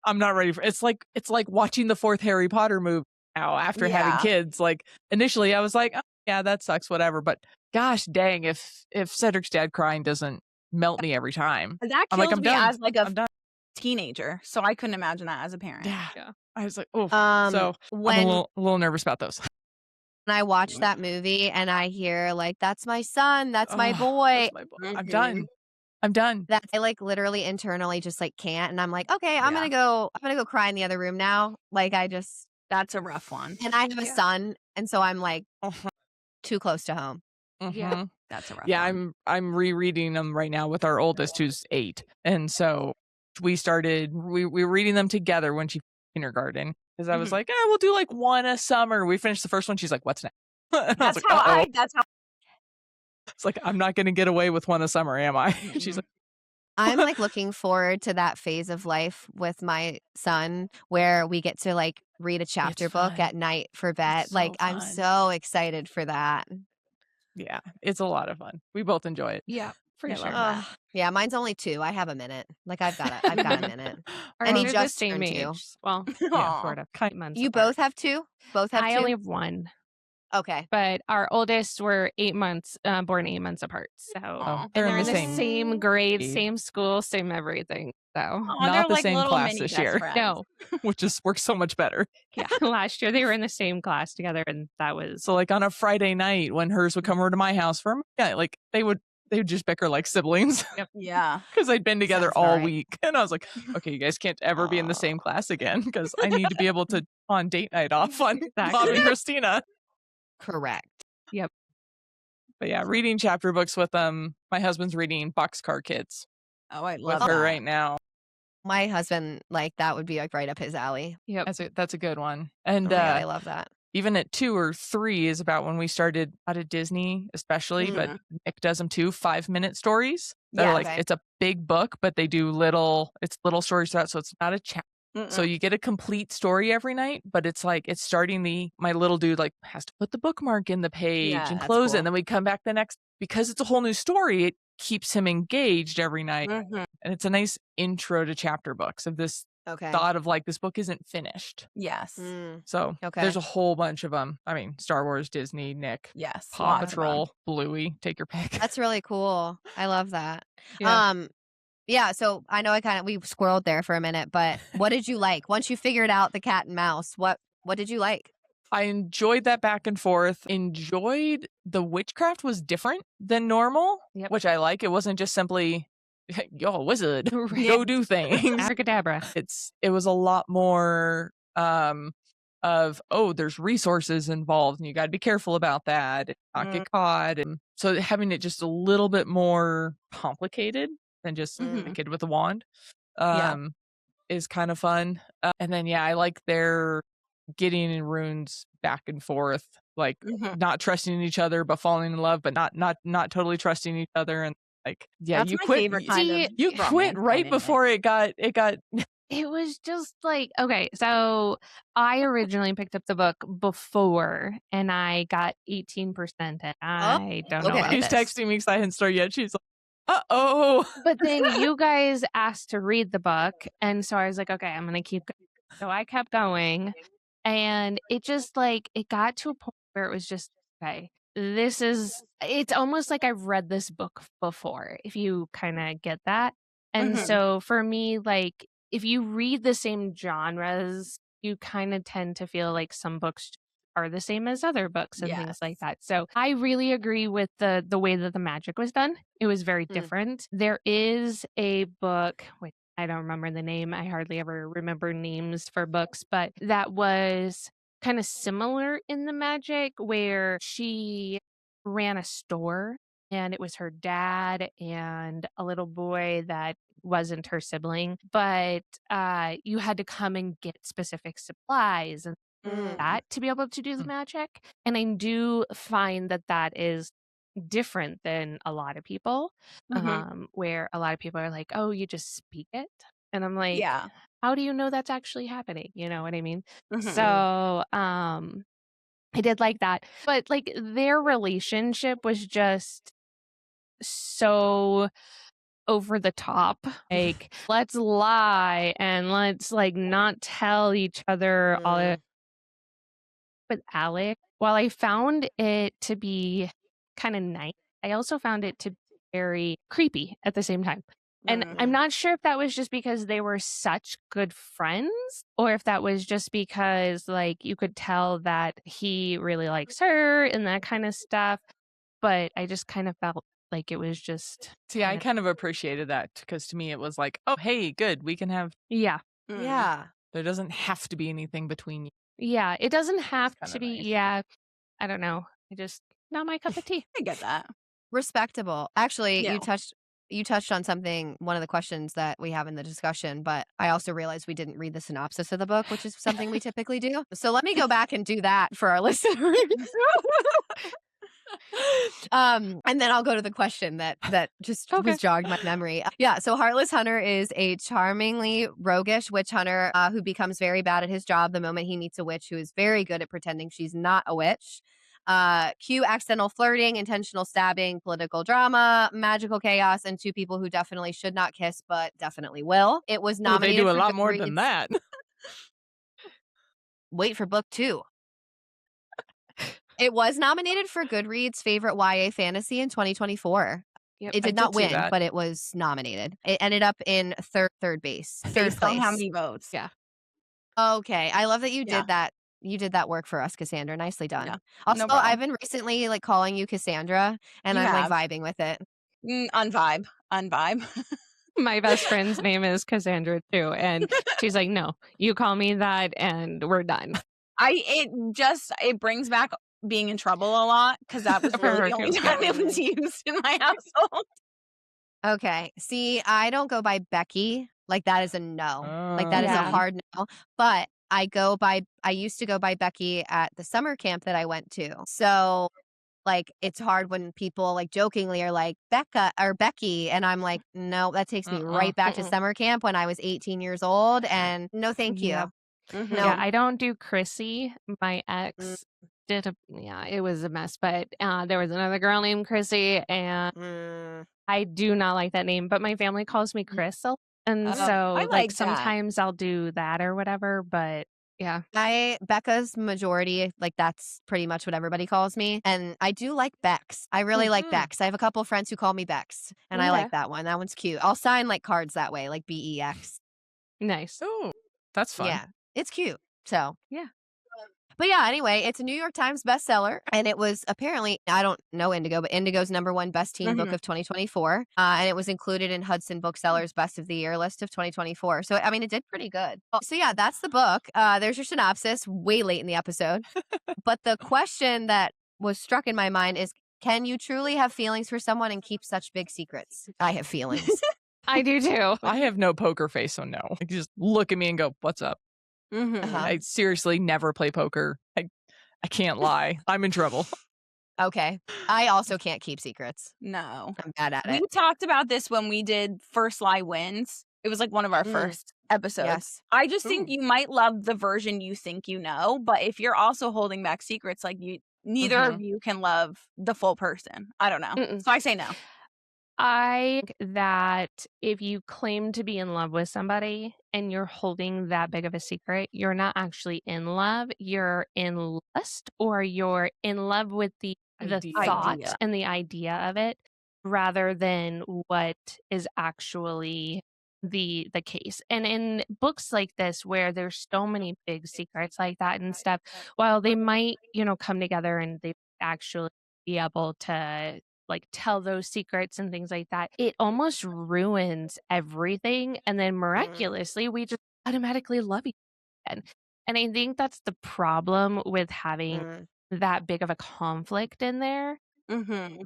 I'm not ready for it's like watching the 4th Harry Potter movie now after having kids. Like initially I was like, oh, yeah, that sucks, whatever. But gosh dang, if Cedric's dad crying doesn't melt me every time. That kills I'm me done. as like a teenager. So I couldn't imagine that as a parent. Yeah. I was like, oh, so when I'm a little nervous about those. When I watch that movie and I hear like, that's my son, that's my boy. I'm done. I'm done. That I like literally internally just like can't. And I'm like, okay, I'm gonna go cry in the other room now. Like that's a rough one. And I have a son, and so I'm like too close to home. Yeah. That's a rough one. I'm rereading them right now with our oldest who's 8. And so we were reading them together when she kindergarten. Because I was like, we'll do like one a summer. We finished the first one. She's like, what's next? That's how it's like, I'm not going to get away with one a summer, am I? She's like, I'm like looking forward to that phase of life with my son where we get to like read a chapter book at night for bed. So like fun. I'm so excited for that. Yeah, it's a lot of fun. We both enjoy it. Yeah, for sure. Yeah, mine's only 2. I have a minute. Like I've got a minute. And he just same turned age. 2. Well, Yeah, sort of. Months You apart. both have 2? Both have 2? I only have 1. Okay. But our oldest were 8 months, born 8 months apart. So they're they're in in the the same grade, same school, same everything. So not the same class this year. No, which just works so much better. yeah. Last year they were in the same class together, and that was So like on a Friday night when hers would come over to my house like they would just bicker like siblings. Yep. Yeah. Because they'd been together Sounds all right. week. And I was like, okay, you guys can't ever be in the same class again because I need to be able to on date night off on Bob and Christina. Correct. Yep. But yeah, reading chapter books with them. My husband's reading Boxcar Kids Oh, I with love her that. right now. My husband, like that would be like right up his alley. Yep. That's a good one. And Oh my God, I love that. even at 2 or 3 is about when we started out of Disney, especially, but Nick does them too, 5-minute stories. That are like, it's a big book, but they do little stories throughout. So it's not a chapter. So you get a complete story every night, but it's like, it's starting my little dude like has to put the bookmark in the page and close it. And then we come back the next, because it's a whole new story. It keeps him engaged every night. And it's a nice intro to chapter books of this thought of like, this book isn't finished. Yes. So there's a whole bunch of them. I mean, Star Wars, Disney, Nick, Yes. Paw Patrol, Bluey, take your pick. That's really cool. I love that. Yeah. Yeah, so I know we squirreled there for a minute, but what did you like? Once you figured out the cat and mouse, what did you like? I enjoyed that back and forth. Enjoyed the witchcraft was different than normal, which I like. It wasn't just simply, yo, wizard, go do things. Abracadabra. It was a lot more of, there's resources involved and you got to be careful about that and not get caught. And so having it just a little bit more complicated than just a kid with a wand is kind of fun. And then, I like their getting in runes back and forth, like not trusting each other, but falling in love, but not totally trusting each other. And like, that's you my quit. favorite kind of You quit right before it got. It was just like, okay, so I originally picked up the book before and I got 18% and I don't know about She's this. texting me because I hadn't started yet. She's like, uh-oh. But then you guys asked to read the book. And so I was like, okay, I'm going to keep going. So I kept going. And it just like, it got to a point where it was just, okay, it's almost like I've read this book before, if you kind of get that. And so for me, like, if you read the same genres, you kind of tend to feel like some books are the same as other books and things like that. So I really agree with the way that the magic was done. It was very different. There is a book, which I don't remember the name. I hardly ever remember names for books, but that was kind of similar in the magic, where she ran a store and it was her dad and a little boy that wasn't her sibling, but you had to come and get specific supplies and that to be able to do the magic. And I do find that that is different than a lot of people, where a lot of people are like, oh, you just speak it. And I'm like, Yeah. how do you know that's actually happening? You know what I mean? So I did like that. But like their relationship was just so over the top. Like, let's lie and let's like not tell each other all. With Alec, while I found it to be kind of nice, I also found it to be very creepy at the same time. And I'm not sure if that was just because they were such good friends or if that was just because like you could tell that he really likes her and that kind of stuff. But I just kind of felt like it was just See, I kind of appreciated that because to me it was like, oh, hey, good. We can have, yeah. Yeah. there doesn't have to be anything between you. Yeah, it doesn't have kinda to be. nice. Yeah, I don't know. I just not my cup of tea. I get that. Respectable. Actually, Yeah. you touched on something, one of the questions that we have in the discussion, but I also realized we didn't read the synopsis of the book, which is something we typically do. So let me go back and do that for our listeners. And then I'll go to the question that just was jogged my memory. Yeah, so Heartless Hunter is a charmingly roguish witch hunter who becomes very bad at his job the moment he meets a witch who is very good at pretending she's not a witch. Cue accidental flirting, intentional stabbing, political drama, magical chaos, and two people who definitely should not kiss but definitely will. It was Oh, they nominated do a for lot more than Goodreads. that. Wait for book 2. It was nominated for Goodreads favorite YA fantasy in 2024. Yep, It did I not did see win, that. but it was nominated. It ended up in third base, third Based on how place. many votes. Yeah. Okay, I love that you Yeah. did that. You did that work for us, Cassandra. Nicely done. Yeah, Also, no problem. I've been recently like calling you Cassandra, and You I'm have. like vibing with it. Unvibe. My best friend's name is Cassandra too, and she's like, "No, you call me that, and we're done." It brings back being in trouble a lot because that was For her really the only too, time yeah. it was used in my household. Okay, see, I don't go by Becky. Like that is a no. Like that is a Yeah. hard no. But I used to go by Becky at the summer camp that I went to. So like it's hard when people like jokingly are like Becca or Becky, and I'm like, no, that takes me right back to summer camp when I was 18 years old, and no, thank you. Yeah. No, Yeah, I don't do Chrissy. My ex did it was a mess, but there was another girl named Chrissy, and I do not like that name, but my family calls me Crystal. And I so like like that. sometimes I'll do that or whatever, but yeah. Becca's majority, like that's pretty much what everybody calls me. And I do like Bex. I really like Bex. I have a couple friends who call me Bex, and I like that one. That one's cute. I'll sign like cards that way, like BEX. Nice. Oh, that's fun. Yeah, it's cute. So Yeah. But yeah, anyway, it's a New York Times bestseller, and it was apparently, I don't know Indigo, but Indigo's #1 best teen book of 2024, and it was included in Hudson Booksellers' Best of the Year list of 2024. So, I mean, it did pretty good. So yeah, that's the book. There's your synopsis, way late in the episode. But the question that was struck in my mind is, can you truly have feelings for someone and keep such big secrets? I have feelings. I do too. I have no poker face, so no. Like, just look at me and go, what's up? I seriously never play poker. I can't lie. I'm in trouble. Okay. I also can't keep secrets. No. I'm bad at it. We talked about this when we did First Lie Wins. It was like one of our first episodes. Yes. I just think you might love the version you think you know, but if you're also holding back secrets, like neither of you can love the full person. I don't know. So I say no. I think that if you claim to be in love with somebody and you're holding that big of a secret, you're not actually in love. You're in lust, or you're in love with the thought Idea. and the idea of it, rather than what is actually the case. And in books like this, where there's so many big secrets like that and stuff, while they might, come together and they actually be able to like tell those secrets and things like that, it almost ruins everything. And then miraculously, we just automatically love each other again. And I think that's the problem with having that big of a conflict in there,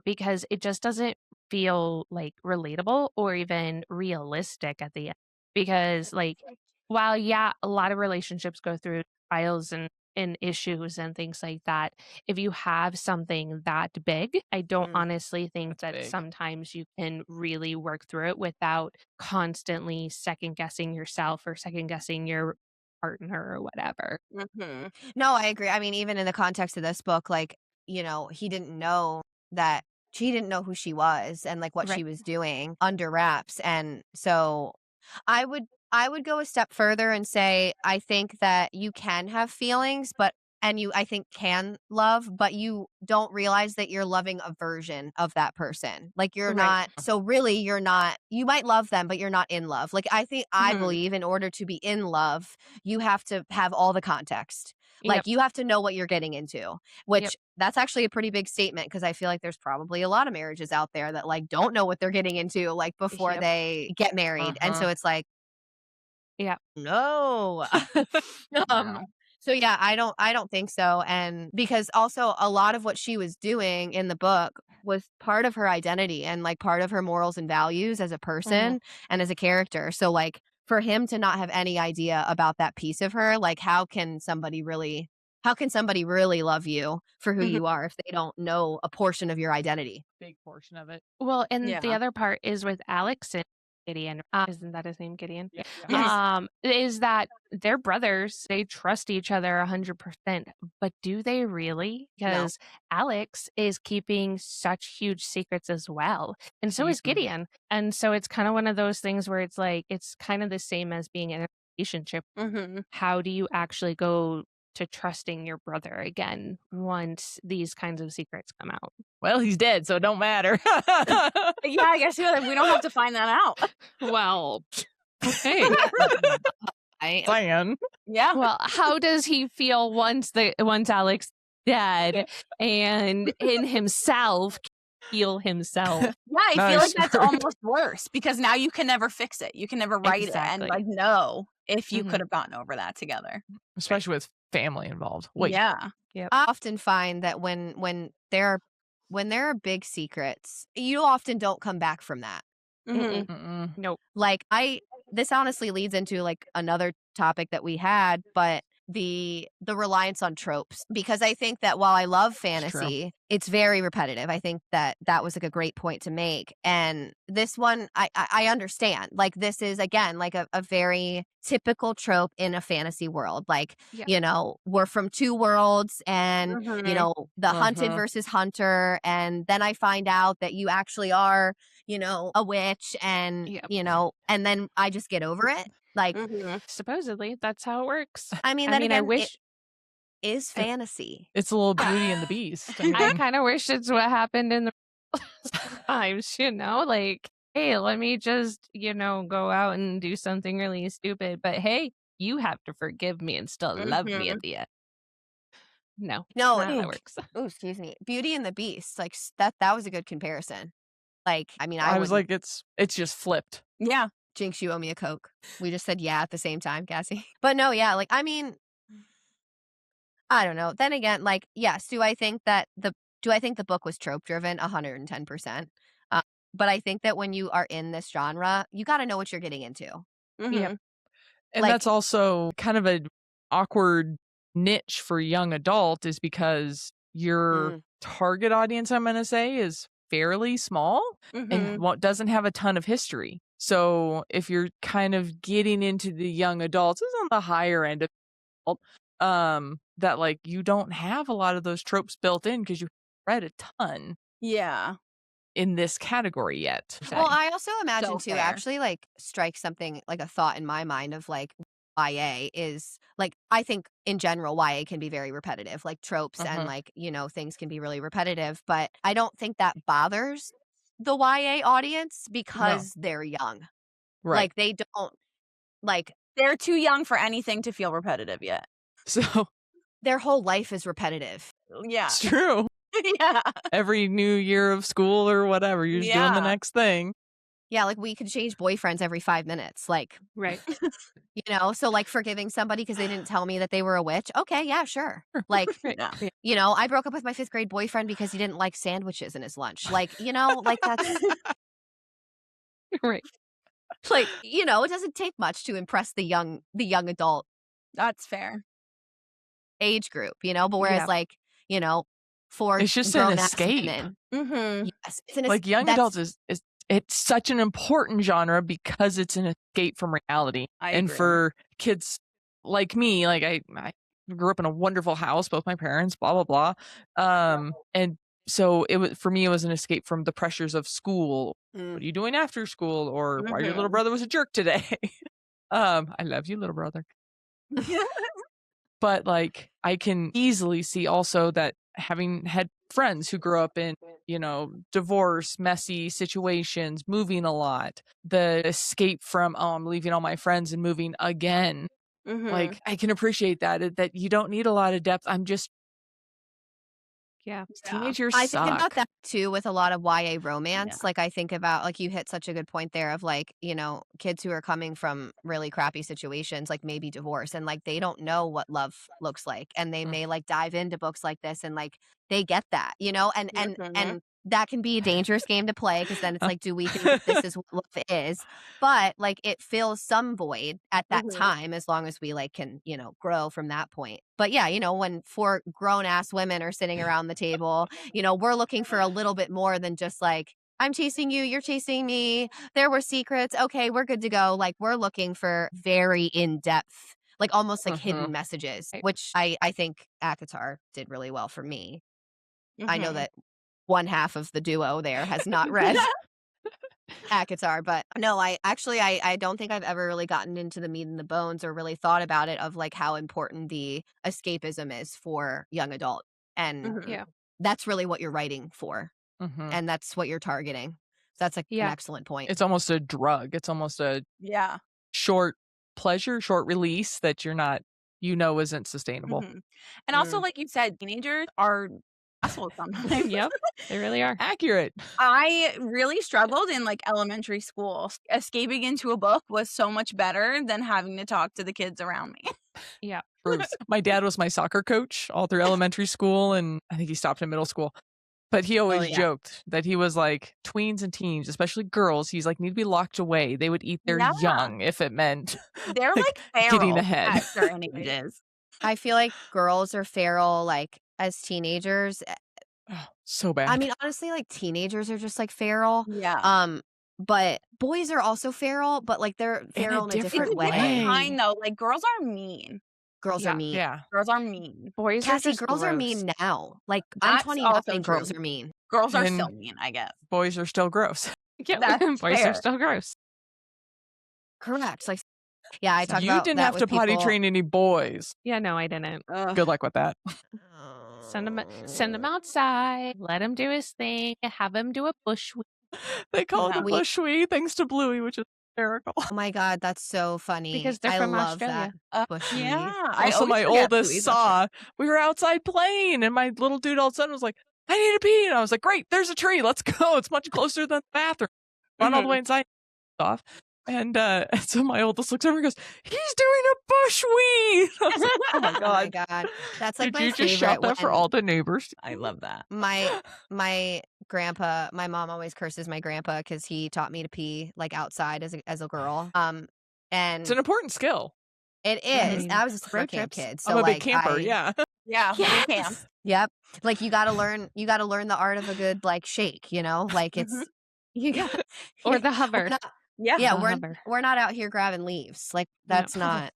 because it just doesn't feel like relatable or even realistic at the end. Because, like, while, yeah, a lot of relationships go through trials and issues and things like that, if you have something that big, I don't honestly think that sometimes you can really work through it without constantly second guessing yourself or second guessing your partner or whatever. No, I agree. I mean, even in the context of this book, like, he didn't know that she didn't know who she was and like what she Right. was doing under wraps. And so I would go a step further and say I think that you can have feelings, but and you I think can love, but you don't realize that you're loving a version of that person. Like you're Right. not so really you're not you might love them, but you're not in love. Like I believe in order to be in love, you have to have all the context. Yep. Like you have to know what you're getting into, which that's actually a pretty big statement because I feel like there's probably a lot of marriages out there that like don't know what they're getting into like before Yep. they get married. And so it's like, Yeah. no. No. So yeah, I don't think so. And because also a lot of what she was doing in the book was part of her identity and like part of her morals and values as a person and as a character. So like for him to not have any idea about that piece of her, like how can somebody really love you for who you are if they don't know a portion of your identity? Big portion of it. Well, and the Yeah. other part is with Alex and Gideon. Isn't that his name, Gideon? Yeah. Yes. Is that they're brothers. They trust each other 100%. But do they really? No. Because Alex is keeping such huge secrets as well. And so is Huge. Gideon. And so it's kind of one of those things where it's like, it's kind of the same as being in a relationship. How do you actually go to trusting your brother again once these kinds of secrets come out? Well, he's dead, so it don't matter. Yeah, I guess we don't have to find that out. Well, okay. Plan. Yeah. Well, how does he feel once Alex dead and in himself heal himself? Yeah, I feel like that's almost worse because now you can never fix it. You can never write it and Exactly. like know if you could have gotten over that together. Especially with family involved. Wait. Yeah. I often find that when there are big secrets, you often don't come back from that. Nope. Like this honestly leads into like another topic that we had, but the reliance on tropes, because I think that while I love fantasy, it's very repetitive. I think that was like a great point to make. And this one, I understand. Like this is again like a very typical trope in a fantasy world. Like, we're from two worlds and, the hunted versus hunter. And then I find out that you actually are, a witch and, and then I just get over it. Like, supposedly that's how it works. I mean, I wish it is fantasy. It's a little Beauty and the Beast. I kind of wish it's what happened in the times, like, hey, let me just, go out and do something really stupid. But hey, you have to forgive me and still love me at the end. No, No, not how that works. Oh, excuse me. Beauty and the Beast. Like that was a good comparison. Like, I mean, I was like, it's just flipped. Yeah. Jinx, you owe me a Coke. We just said yeah at the same time, Cassie. But no, yeah, like, I mean, I don't know. Then again, like, yes, do I think the book was trope driven? 110%. But I think that when you are in this genre, you got to know what you're getting into. Yep. And Like- that's also kind of an awkward niche for young adult, is because your target audience, I'm going to say, is fairly small and doesn't have a ton of history. So if you're kind of getting into the young adults, it's on the higher end of adult, that like you don't have a lot of those tropes built in because you read a ton. Yeah. in this category yet. Well, I also imagine So too, fair. actually, like, strikes something like a thought in my mind of like YA is like, I think in general, YA can be very repetitive, like tropes and like, things can be really repetitive, but I don't think that bothers the YA audience because they're young. Right. Like, they don't, like, They're too young for anything to feel repetitive yet. So their whole life is repetitive. Yeah. it's true. Yeah. Every new year of school or whatever, you're just doing the next thing. Yeah, like we could change boyfriends every 5 minutes. Like, Right. so like forgiving somebody because they didn't tell me that they were a witch. Okay, yeah, sure. Like, Right. Yeah. I broke up with my 5th grade boyfriend because he didn't like sandwiches in his lunch. Like, like that's Right. like, it doesn't take much to impress the young adult That's fair. age group, but whereas Yeah. like, for It's just an grown-ass escape. women, Mm-hmm. yes, it's an Like young adults is it's such an important genre because it's an escape from reality. I And agree. for kids like me, like I grew up in a wonderful house, both my parents, blah blah blah. And so it was for me, it was an escape from the pressures of school. What are you doing after school? Or why your little Mhm. brother was a jerk today? I love you, little brother. But like I can easily see also that having had friends who grew up in, divorce, messy situations, moving a lot, the escape from, I'm leaving all my friends and moving again. Mhm. Like I can appreciate that you don't need a lot of depth. I'm just Yeah. teenagers I think about suck. that too with a lot of YA romance. Like I think about, like, you hit such a good point there of like, kids who are coming from really crappy situations, like maybe divorce, and like they don't know what love looks like, and they may like dive into books like this and like they get that, and Mhm. that can be a dangerous game to play because then it's like, do we think that this is what love is? But like it fills some void at that Mhm. time as long as we like can, grow from that point. But yeah, when 4 grown ass women are sitting around the table, we're looking for a little bit more than just like, I'm chasing you, you're chasing me, there were secrets, okay, we're good to go. Like we're looking for very in-depth, like almost like hidden messages, which I think ACOTAR did really well for me. I know Mhm. that one half of the duo there has not read ACOTAR, but no, I don't think I've ever really gotten into the meat and the bones or really thought about it of like how important the escapism is for young adult. And Mhm. Yeah. that's really what you're writing for. Mhm. And that's what you're targeting. So that's like an Yeah. excellent point. It's almost a drug. It's almost a Yeah. short pleasure, short release that you're not, isn't sustainable. Mhm. And also, like you said, teenagers are assholes sometimes. Yep. They really are. Accurate. I really struggled in like elementary school. Escaping into a book was so much better than having to talk to the kids around me. Yeah. Proves. My dad was my soccer coach all through elementary school, and I think he stopped in middle school. But he always yeah. joked that he was like tweens and teens, especially girls. He's like, need to be locked away. They would eat their Yeah. young if it meant They're like getting feral ahead. at certain ages. I feel like girls are feral like as teenagers. Oh, so bad. I mean, honestly, like teenagers are just like feral. Yeah. But boys are also feral, but like they're feral in a different It's a way. different kind though. Like girls are mean. Girls are mean. Yeah. Girls are mean. Boys are Cassie, just girls are gross. mean now. Like I'm That's 29 also and girls true. are mean. Girls are And still mean, I guess. boys are still gross. Yeah. That's Boys fair. are still gross. Correct. Like, yeah, I talk You about didn't that have with to potty people. train any boys. Yeah. No, I didn't. Good luck with that. Send him outside. Let him do his thing. Have him do a bushwhack. They call it Yeah. a bushwee thanks to Bluey, which is hysterical. Oh my god, that's so funny. Because they're I from love Australia. that. Bushweed. Yeah. I Also, always my forget oldest Bluey's saw we were outside playing, and my little dude all of a sudden was like, I need to pee. And I was like, great, there's a tree. Let's go. It's much closer than the bathroom. Run all the way inside. Off. And so my oldest looks over and goes, he's doing a bushwee. I was like, oh my Oh my God. god, that's like Did my you just favorite. shout that for when all the neighbors? I love that. my grandpa, my mom always curses my grandpa because he taught me to pee like outside as a girl. It's And an important skill. it is. mean, I was a summer road camp trips. kid, so I'm a like big camper. Yeah. Yeah. we can. Yes. Yep. Like you gotta learn the art of a good like shake, like it's you got Or the we're hover. not, Yeah. yeah, The we're hover. we're not out here grabbing leaves. Like that's not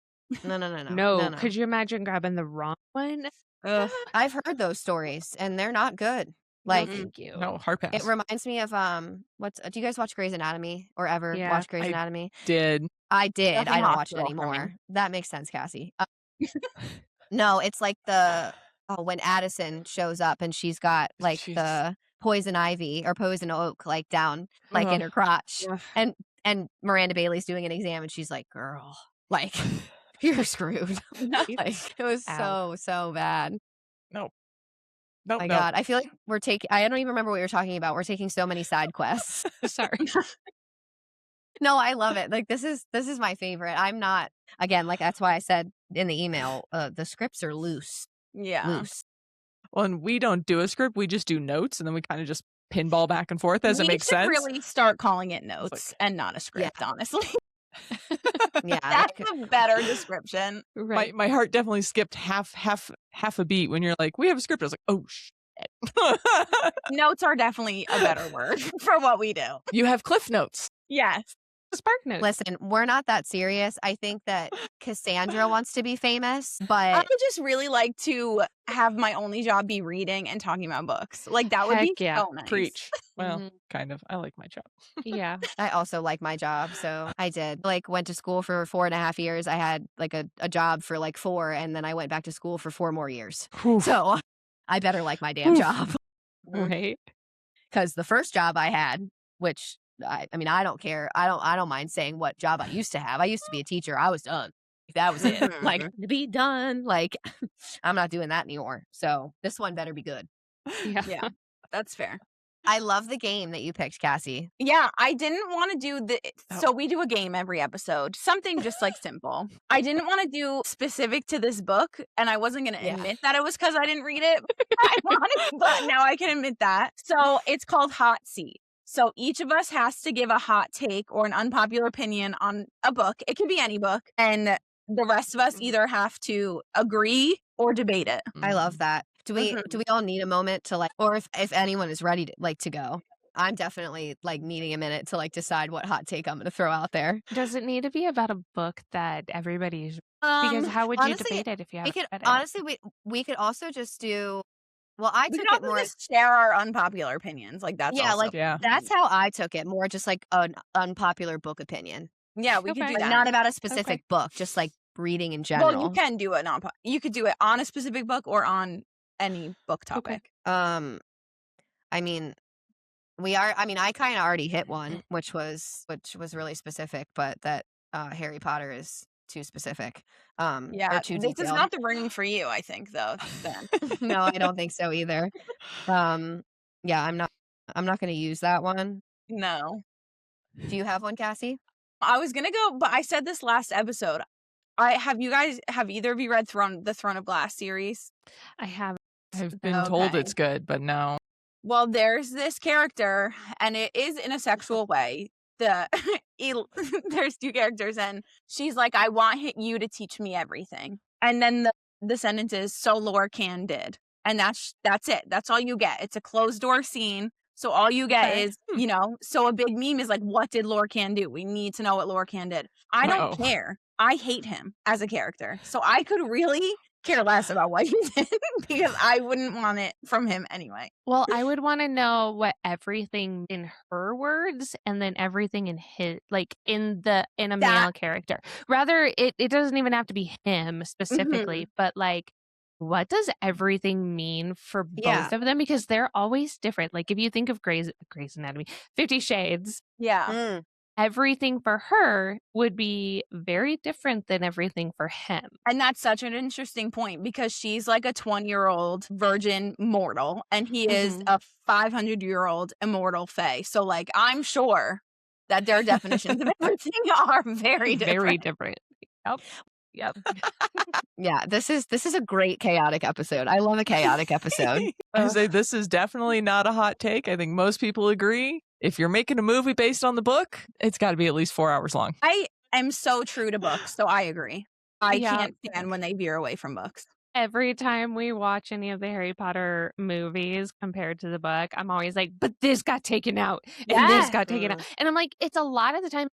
no. No. Could you imagine grabbing the wrong one? Ugh. I've heard those stories and they're not good. No, Like, thank you. No, hard it pass. reminds me of do you guys watch Grey's Anatomy or ever Yeah. watch Grey's I Anatomy? did. I did. Definitely I don't watch it hospital for me. anymore. That makes sense, Cassie. No, it's like when Addison shows up and she's got like Jeez. the poison ivy or poison oak like down like in her crotch, Ugh. and Miranda Bailey's doing an exam and she's like, "Girl, like you're screwed." Like it was Ow. so bad. Nope. My God, I feel like we're taking. I don't even remember what we were talking about. We're taking so many side quests. Sorry. No, I love it. Like this is my favorite. I'm not again like that's why I said in the email the scripts are loose. Yeah. Well, and we don't do a script. We just do notes, and then we kind of just pinball back and forth as it makes sense. We should really start calling it notes like- and not a script, honestly. Yeah, That's a better description. Right. My heart definitely skipped half a beat when you're like, we have a script. I was like, oh shit. Notes are definitely a better word for what we do. You have cliff notes. Yes. Spark notes. Listen, we're not that serious. I think that Cassandra wants to be famous, I but would just really like to have my only job be reading and talking about books. Like that would be Heck yeah. so nice. Preach. Well, Mhm. kind of. I like my job. Yeah. I also like my job. So I did like went to school for 4.5 years. I had like a job for like 4, and then I went back to school for 4 more years. So I better like my damn job. Right. Because the first job I had, which I mean, I don't care. I don't mind saying what job I used to have. I used to be a teacher. I was done. That was it. Like to be done. Like I'm not doing that anymore. So this one better be good. Yeah. Yeah. That's fair. I love the game that you picked, Cassie. Yeah, I didn't want to do the. Oh. So we do a game every episode, something just like simple. I didn't want to do specific to this book, and I wasn't going to Yeah. admit that it was because I didn't read it. I wanted, but now I can admit that. So it's called Hot Seat. So each of us has to give a hot take or an unpopular opinion on a book. It can be any book, and the rest of us either have to agree or debate it. I love that. Do we all need a moment to like, or if anyone is ready to like to go? I'm definitely like needing a minute to like decide what hot take I'm going to throw out there. Does it need to be about a book that everybody's? Because how would you honestly, debate it if you we haven't could read it? honestly we could also just do. Well, I We took can it also more. just share our unpopular opinions. Like that's Yeah, also like Yeah. that's how I took it. More just like an unpopular book opinion, yeah, we could Okay. do like that. not about a specific book, just like reading in general. Well, you can do it you could do it on a specific book or on any book topic. I mean, I kind of already hit one, which was really specific, but that Harry Potter is too specific. Yeah, or too this is detailed. not the room for you, I think, though. Then No, I don't think so either. Yeah, I'm not going to use that one. no, Do you have one, Cassie? I was gonna go, but I said this last episode. Have either of you read the Throne of Glass series? I have. I've been told Okay. it's good, but no. Well, there's this character, and it is in a sexual way. There's 2 characters, and she's like, "I want you to teach me everything," and then the sentence is, "So Lorcan did," and that's it. That's all you get. It's a closed door scene, so all you get Okay. is So a big meme is like, "What did Lorcan do? We need to know what Lorcan did." I don't Uh-oh. care. I hate him as a character, so I could really care less about what he did because I wouldn't want it from him anyway. Well, I would want to know what everything in her words and then everything in his, like in a male character. Rather, it doesn't even have to be him specifically, but like, what does everything mean for both of them? Because they're always different. Like if you think of Grey's Anatomy, 50 Shades, Yeah. everything for her would be very different than everything for him. And that's such an interesting point because she's like a 20-year-old virgin mortal and he is a 500-year-old immortal fae. So like I'm sure that their definitions of everything are very different. Very different. Yep. Yeah, this is a great chaotic episode. I love a chaotic episode. I say this is definitely not a hot take. I think most people agree. If you're making a movie based on the book, it's got to be at least 4 hours long. I am so true to books, so I agree. I Yeah. can't stand when they veer away from books. Every time we watch any of the Harry Potter movies compared to the book, I'm always like, but this got taken out and this got taken out. And I'm like, it's a lot of the time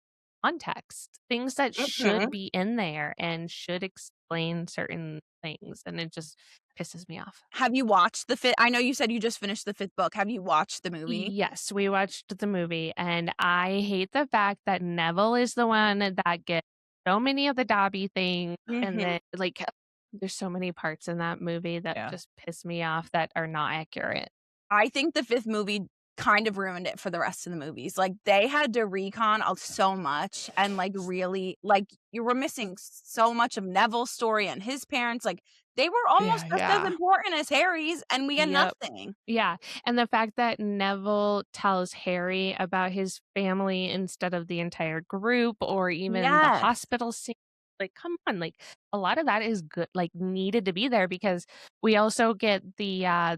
context, things that should be in there and should explain certain things, and it just pisses me off. Have you watched the fifth? I know you said you just finished the 5th book. Have you watched the movie? Yes, we watched the movie, and I hate the fact that Neville is the one that gets so many of the Dobby things, and then like there's so many parts in that movie that just piss me off that are not accurate. I think the 5th movie kind of ruined it for the rest of the movies. Like, they had to recon so much, and like really, like, you were missing so much of Neville's story and his parents. Like, they were almost just as important as Harry's, and we had nothing. Yeah, and the fact that Neville tells Harry about his family instead of the entire group, or even the hospital scene. Like, come on, like, a lot of that is good, like, needed to be there, because we also get the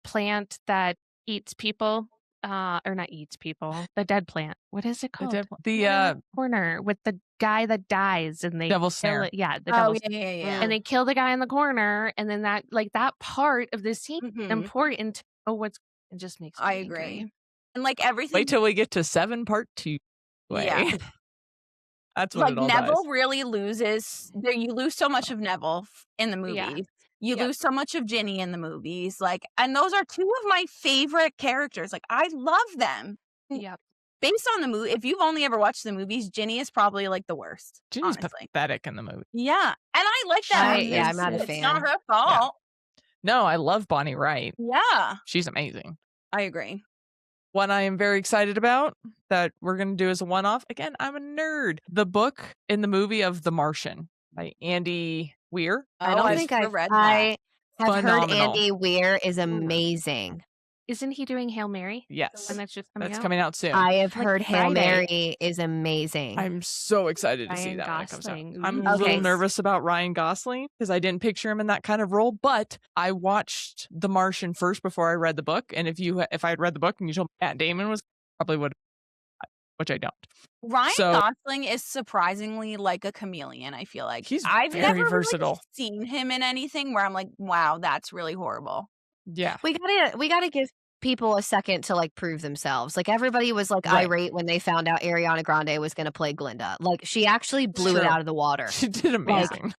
plant that eats people, or not eats people, the dead plant. What is it called? The corner with the guy that dies, and they Devil's Snare. it. Yeah, the Oh, devil's yeah. and they kill the guy in the corner, and then that, like, that part of the scene is important to know what's. It just makes me I angry. agree. And like everything. Wait till we get to 7 part 2. Yeah. That's when like it all Neville dies. really loses. You lose so much of Neville in the movies. Yeah. You lose so much of Ginny in the movies. Like, and those are 2 of my favorite characters. Like, I love them. Yep. Based on the movie, if you've only ever watched the movies, Ginny is probably like the worst. Ginny's honestly. pathetic in the movie. Yeah, and I like that. I'm not a fan. It's not her fault. No, I love Bonnie Wright. Yeah, She's amazing. I agree. One I am very excited about that we're going to do as a one-off. Again, I'm a nerd. The book in the movie of The Martian by Andy Weir. I don't think I've read that. I have heard Andy Weir is amazing. Isn't he doing Hail Mary? Yes. And that's just coming That's out? coming out soon. I have Like heard Hail Friday. Mary is amazing. I'm so excited to Ryan see that when it Gosling. comes out. I'm Ooh. a little nervous about Ryan Gosling because I didn't picture him in that kind of role, but I watched The Martian first before I read the book, and if I had read the book and you told me Matt Damon was, probably would, which I don't. Ryan Gosling is surprisingly like a chameleon. I feel like I've very never versatile. Really seen him in anything where I'm like, wow, that's really horrible. Yeah, we gotta give people a second to like prove themselves. Like everybody was like irate when they found out Ariana Grande was going to play Glinda. Like she actually blew it out of the water. She did amazing. Like,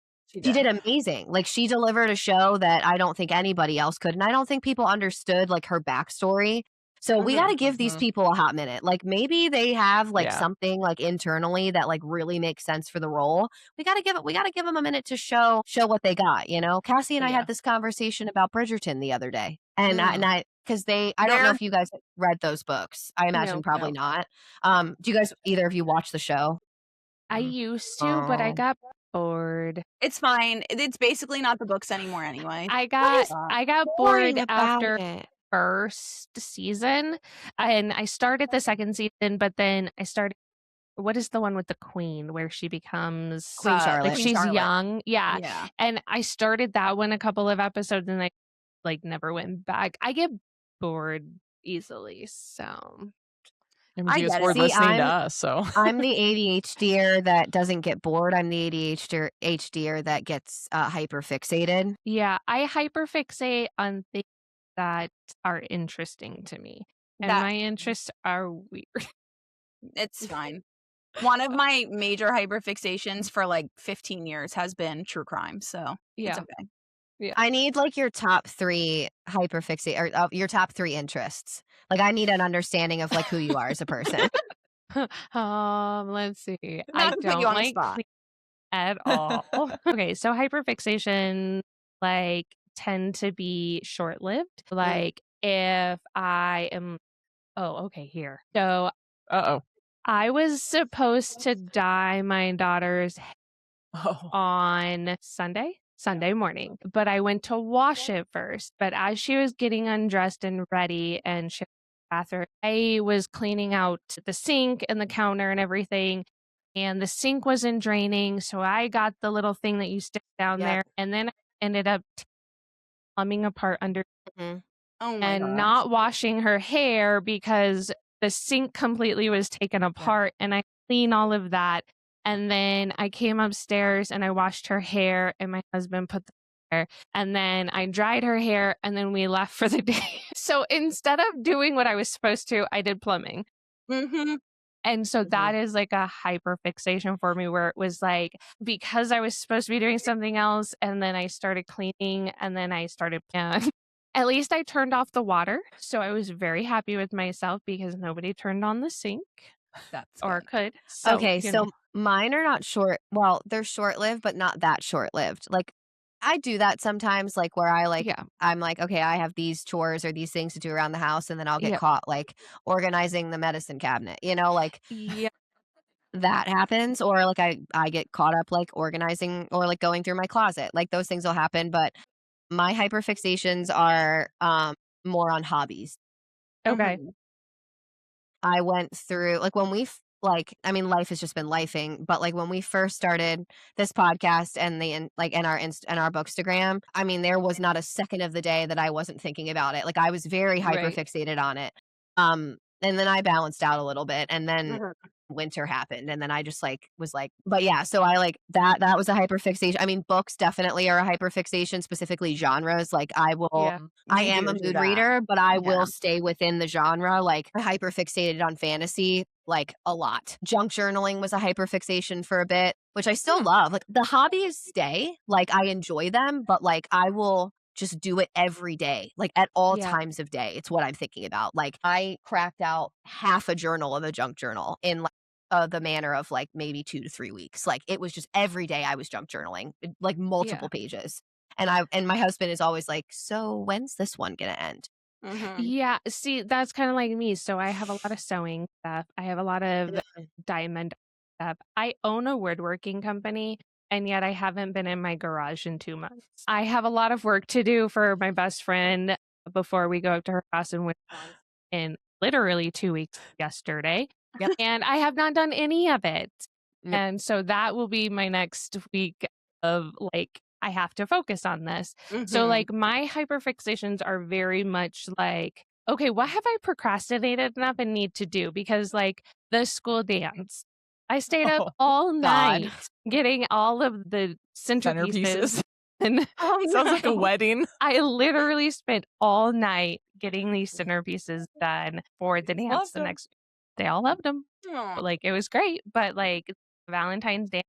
she did amazing. Like she delivered a show that I don't think anybody else could, and I don't think people understood like her backstory. So we got to give these people a hot minute. Like maybe they have like something like internally that like really makes sense for the role. We got to give them a minute to show what they got, you know? Cassie and I had this conversation about Bridgerton the other day. And I because I don't know if you guys read those books. I imagine probably not. Do you guys, either of you watch the show? I used to, but I got bored. It's fine. It's basically not the books anymore anyway. I got bored after first season, and I started the second season, but then I started, what is the one with the queen where she becomes Queen Charlotte? Like she's young. Yeah. And I started that one a couple of episodes and I like never went back. I get bored easily, so I get bored listening to us. So I'm the ADHDer that doesn't get bored. I'm the ADHDer that gets hyperfixated. Yeah, I hyperfixate on things that are interesting to me, and my interests are weird. It's fine. One of my major hyperfixations for like 15 years has been true crime, so it's okay. Yeah. I need like your top 3 hyperfixate or your top 3 interests. Like I need an understanding of like who you are as a person. Let's see. Not I to put don't you on the like spot. clean at all. Okay, so hyperfixation like tend to be short-lived. Like if I am here. So I was supposed to dye my daughter's hair on Sunday morning, but I went to wash it first. But as she was getting undressed and ready and she was in the bathroom, I was cleaning out the sink and the counter and everything, and the sink wasn't draining, so I got the little thing that you stick down there, and then I ended up plumbing apart under and not washing her hair because the sink completely was taken apart, and I cleaned all of that. And then I came upstairs and I washed her hair, and my husband put the hair, and then I dried her hair, and then we left for the day. So instead of doing what I was supposed to, I did plumbing. And And so that is like a hyper fixation for me where it was like, because I was supposed to be doing something else and then I started cleaning and then I started, at least I turned off the water. So I was very happy with myself because nobody turned on the sink. That's or good. could. So, Okay, so mine are not short. Well, they're short-lived, but not that short-lived. Like, I do that sometimes, like where I'm like, okay, I have these chores or these things to do around the house, and then I'll get caught like organizing the medicine cabinet. Like that happens, or like I get caught up like organizing or like going through my closet. Like those things will happen, but my hyperfixations are more on hobbies. Okay. I went through like when I mean, life has just been lifing, but like when we first started this podcast and and our Bookstagram, I mean, there was not a second of the day that I wasn't thinking about it. Like I was very hyper fixated on it. And then I balanced out a little bit, and then winter happened, and then I just like was like, but yeah, so I like that was a hyperfixation. I mean, books definitely are a hyperfixation, specifically genres. Like I am a mood reader, but I will stay within the genre. Like I hyperfixated on fantasy like a lot. Junk journaling was a hyperfixation for a bit, which I still love. Like the hobbies stay, like I enjoy them, but like I will just do it every day, like at all times of day. It's what I'm thinking about. Like I cracked out half a journal of a junk journal in like the manner of like maybe 2 to 3 weeks. Like it was just every day I was junk journaling, like multiple pages. And my husband is always like, so when's this one gonna end? Yeah, see, that's kind of like me. So I have a lot of sewing stuff. I have a lot of diamond stuff. I own a woodworking company, and yet I haven't been in my garage in 2 months. I have a lot of work to do for my best friend before we go up to her house in literally 2 weeks yesterday. And I have not done any of it. And so that will be my next week of like, I have to focus on this. So like my hyperfixations are very much like, okay, what have I procrastinated enough and need to do? Because like the school dance, I stayed up all night getting all of the centerpieces. And sounds like a wedding. I literally spent all night getting these centerpieces done for the dance the next. They all loved them. Like it was great, but like Valentine's Day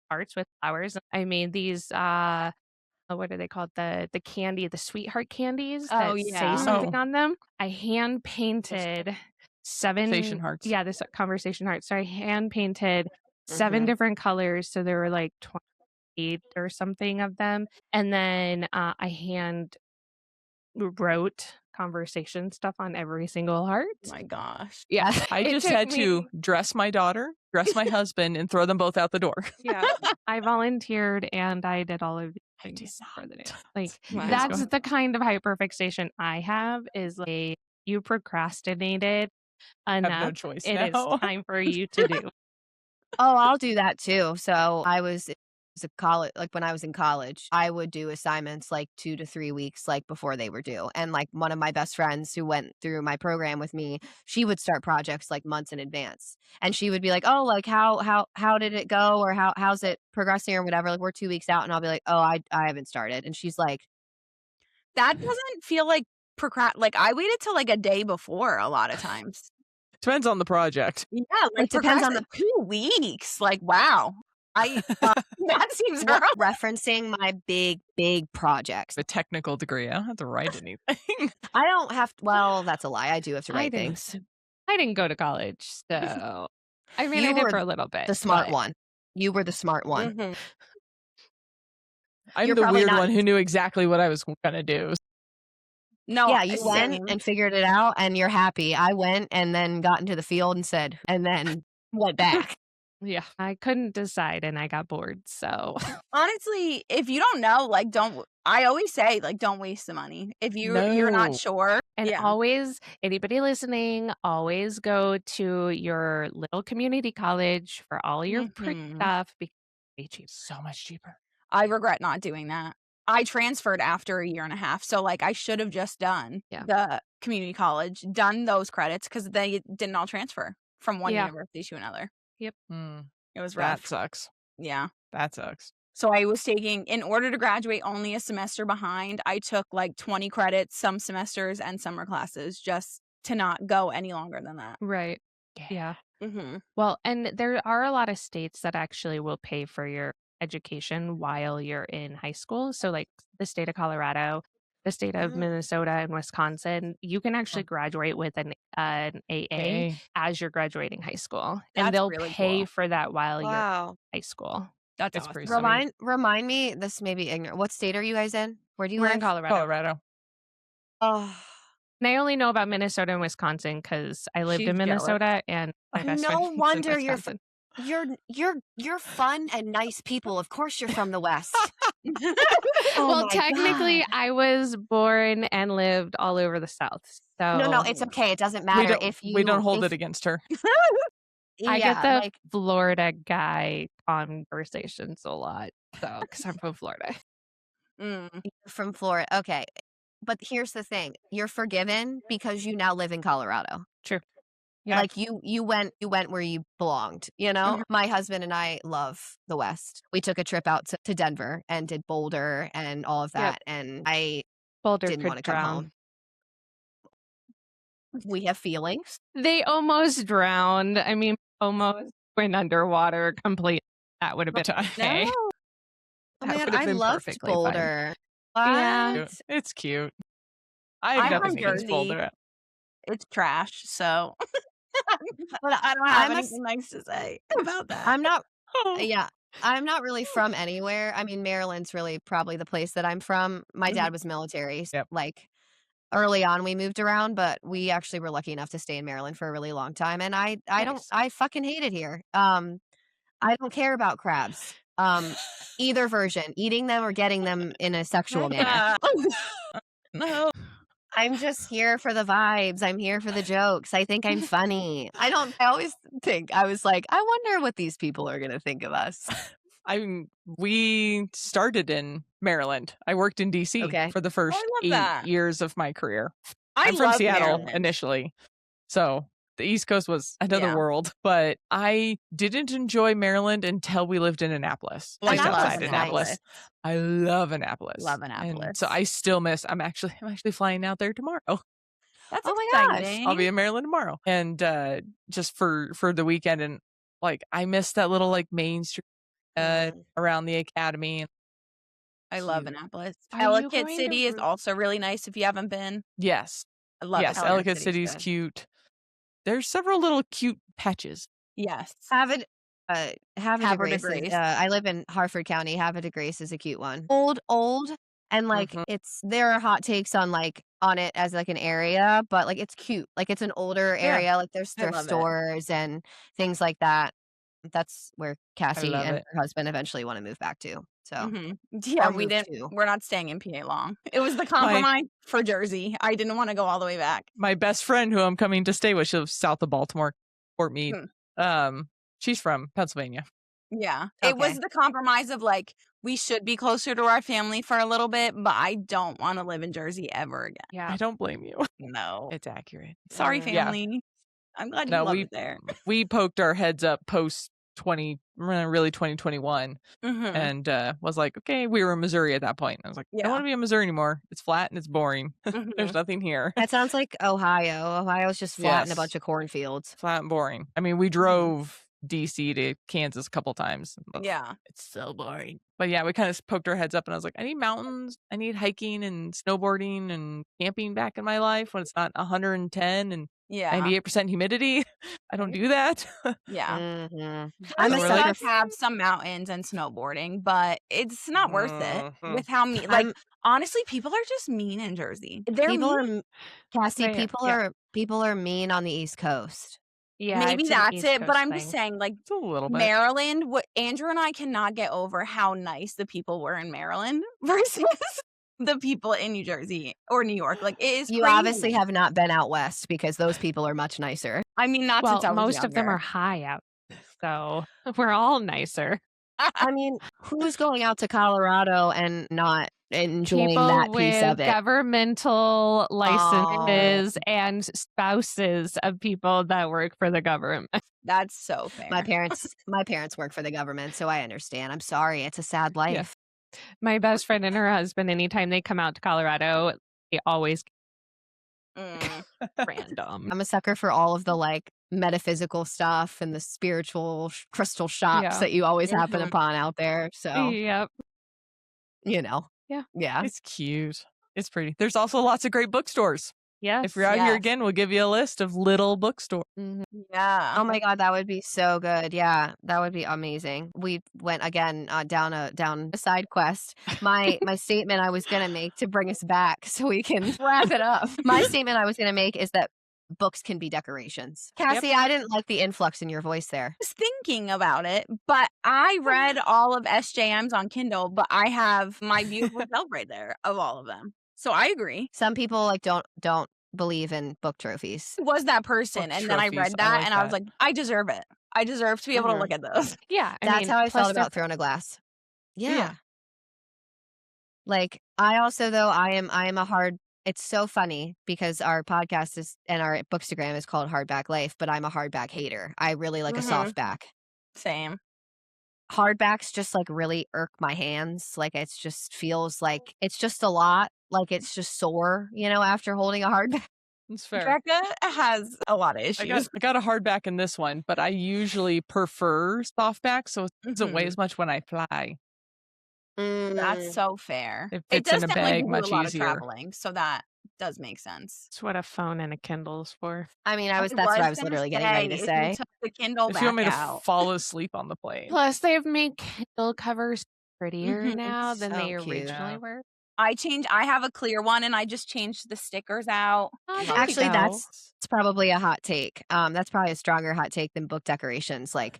hearts with flowers. I made these what are they called? The candy, the sweetheart candies that say something on them. I hand painted 7 conversation hearts. Yeah, this conversation hearts. So I hand painted 7 different colors. So there were like 28 or something of them. And then I hand wrote conversation stuff on every single heart. Oh my gosh. Yeah. I just had to dress my daughter, dress my husband, and throw them both out the door. Yeah. I volunteered and I did all of these things for the day. Like that's the kind of hyperfixation I have is like you procrastinated enough. I have no choice It now. is time for you to do. Oh, I'll do that too. So I was a college, like when I was in college, I would do assignments like 2 to 3 weeks like before they were due. And like one of my best friends who went through my program with me, she would start projects like months in advance. And she would be like, "Oh, like how did it go, or how's it progressing or whatever?" Like we're 2 weeks out and I'll be like, "Oh, I haven't started." And she's like, that doesn't feel like like I waited till like a day before a lot of times. Depends on the project. Yeah, like it depends on the 2 weeks. Like wow. That seems early. Referencing my big projects. A technical degree. I don't have to write anything. I don't have to, well, that's a lie. I do have to write things. I didn't go to college, so I mean I did for a little bit. The smart one. You were the smart one. I'm the weird one who knew exactly what I was gonna do. No, yeah, you went and figured it out and you're happy. I went and then got into the field and then went back. Yeah, I couldn't decide and I got bored. So honestly, if you don't know, like I always say like don't waste the money. If you're not sure. And always, anybody listening, always go to your little community college for all your pretty stuff because it's cheap. So much cheaper. I regret not doing that. I transferred after 1.5 years. So like I should have just done the community college, done those credits because they didn't all transfer from one university to another. Yep. It was rough. That sucks. Yeah. That sucks. So I was taking, in order to graduate, only a semester behind. I took like 20 credits, some semesters and summer classes just to not go any longer than that. Right. Yeah. Well, and there are a lot of states that actually will pay for your education while you're in high school. So, like the state of Colorado, the state of Minnesota, and Wisconsin, you can actually graduate with an AA as you're graduating high school, and they'll really pay cool. for that while you're in Wow. high school. That's It's awesome. pretty sweet. Remind me, this may be ignorant. What state are you guys in? Where do you We're live? in Colorado. Colorado. Oh, And I only know about Minnesota and Wisconsin because I lived She's in Minnesota and my best friend No lives in wonder Wisconsin. you're fun and nice people. Of course you're from the West. Well, Oh my technically, God. I was born and lived all over the South. So No, it's okay. It doesn't matter if you. We don't hold if, it against her. I get yeah, the like Florida guy conversations a lot. So, because I'm from Florida. you're from Florida. Okay, but here's the thing: you're forgiven because you now live in Colorado. True. Yeah. Like you went where you belonged. You know, my husband and I love the West. We took a trip out to Denver and did Boulder and all of that, and I Boulder didn't could want to come drown. home. We have feelings. They almost drowned. I mean, almost went underwater completely. That would have been okay. No. Oh That man, would have I been loved perfectly fine. Boulder. Yeah. What? It's cute. I'm I've from nothing against Jersey. Boulder. It's trash, so but I don't have anything nice to say about that. I'm not. Yeah, I'm not really from anywhere. I mean, Maryland's really probably the place that I'm from. My dad was military. So, Yep. like early on, we moved around, but we actually were lucky enough to stay in Maryland for a really long time. And I don't. Nice. I fucking hate it here. I don't care about crabs. Either version, eating them or getting them in a sexual manner. No. I'm just here for the vibes. I'm here for the jokes. I think I'm funny. I always think, I was like, I wonder what these people are going to think of us. We started in Maryland. I worked in DC Okay. for the first love 8 that. years of my career. I I'm from love Seattle Maryland. initially. So the East Coast was another Yeah. world, but I didn't enjoy Maryland until we lived in Annapolis. I Just love outside Annapolis. Annapolis. I love Annapolis. Love And Annapolis. so I still miss I'm actually flying out there tomorrow. That's Oh my gosh. exciting. I'll be in Maryland tomorrow. And just for the weekend, and like I miss that little like Main Street around the academy. I love Cute. Annapolis. Are you Ellicott going to City is Ru- also really nice if you haven't been. Yes. I love Yes, it. Ellicott City's cute. There's several little cute patches. Yes. Havre Havre de de Grace. Grace. I live in Harford County. Havre de Grace is a cute one. Old, and like there are hot takes on it as like an area, but like it's cute. Like it's an older area. Like there's I thrift love it. stores and things like that. That's where Cassie love and it. her husband eventually want to move back to. So Yeah, Or we move didn't. to. We're not staying in PA long. It was the compromise for Jersey. I didn't want to go all the way back. My best friend who I'm coming to stay with, she lives south of Baltimore, Fort Meade. She's from Pennsylvania. Yeah. It was Okay. the compromise of like, we should be closer to our family for a little bit, but I don't want to live in Jersey ever again. Yeah. I don't blame you. No. It's accurate. Sorry, Yeah. family. I'm glad you No, love we it there. we poked our heads up post 2021 and was like, okay, we were in Missouri at that point. I was like, I don't want to be in Missouri anymore. It's flat and it's boring. There's nothing here. That sounds like Ohio. Ohio's just flat and a Yes. bunch of cornfields. Flat and boring. I mean, we drove DC to Kansas a couple times. Yeah. It's so boring. But yeah, we kind of poked our heads up and I was like, I need mountains. I need hiking and snowboarding and camping back in my life when it's not 110 and Yeah. 98% humidity. I don't do that. Yeah. I'm I'm a really? sucker. does have some mountains and snowboarding, but it's not worth it with how mean. Like I'm- honestly, people are just mean in Jersey. They're People mean. are Cassie. They are, People are mean on the East Coast. Yeah, Maybe it's an that's East it, but Coast I'm just thing. saying, like It's a little bit. Maryland. What Andrew and I cannot get over how nice the people were in Maryland versus the people in New Jersey or New York. Like it is. You crazy. obviously have not been out west because those people are much nicer. I mean, not Well, since I was most of them younger. are high out, so we're all nicer. I mean, who's going out to Colorado and not enjoying People that piece with of it? governmental licenses and spouses of people that work for the government. That's so fair. My parents work for the government, so I understand. I'm sorry, it's a sad life. My best friend and her husband, anytime they come out to Colorado, they always Mm. random. I'm a sucker for all of the metaphysical stuff and the spiritual crystal shops that you always happen upon out there. So, Yep. you know, Yeah. yeah. It's cute. It's pretty. There's also lots of great bookstores. Yes. If you're out here again, we'll give you a list of little bookstores. Yeah. Oh my God, that would be so good. Yeah, that would be amazing. We went again down a side quest. My statement I was gonna make to bring us back so we can wrap it up. My statement I was gonna make is that books can be decorations. Cassie, I didn't like the influx in your voice there. I was thinking about it, but I read all of SJM's on Kindle, but I have my beautiful shelf right there of all of them. So I agree. Some people like don't believe in book trophies. I was that person, and then I read that, and I was like, I deserve it. I deserve to be able to look at those. Yeah. That's how I felt about Throne of Glass. Yeah. Like I also though I am a hard. It's so funny because our podcast is and our bookstagram is called Hardback Life, but I'm a hardback hater. I really like a softback. Same. Hardbacks just like really irk my hands. Like it's just feels like it's just a lot. Like it's just sore, after holding a hardback. It's fair. Becca has a lot of issues. I got a hardback in this one, but I usually prefer softback, so it doesn't weigh as much when I fly. That's so fair. It does fits in a sound like bag you do much a lot easier. of traveling, so that does make sense. It's what a phone and a Kindle is for. I mean, that's what I was literally getting ready to say. You took the Kindle If you want me back to out. fall asleep on the plane. Plus, they've made Kindle covers prettier now than so they cute. originally were. I have a clear one, and I just changed the stickers out. Actually, that's probably a hot take. That's probably a stronger hot take than book decorations. Like,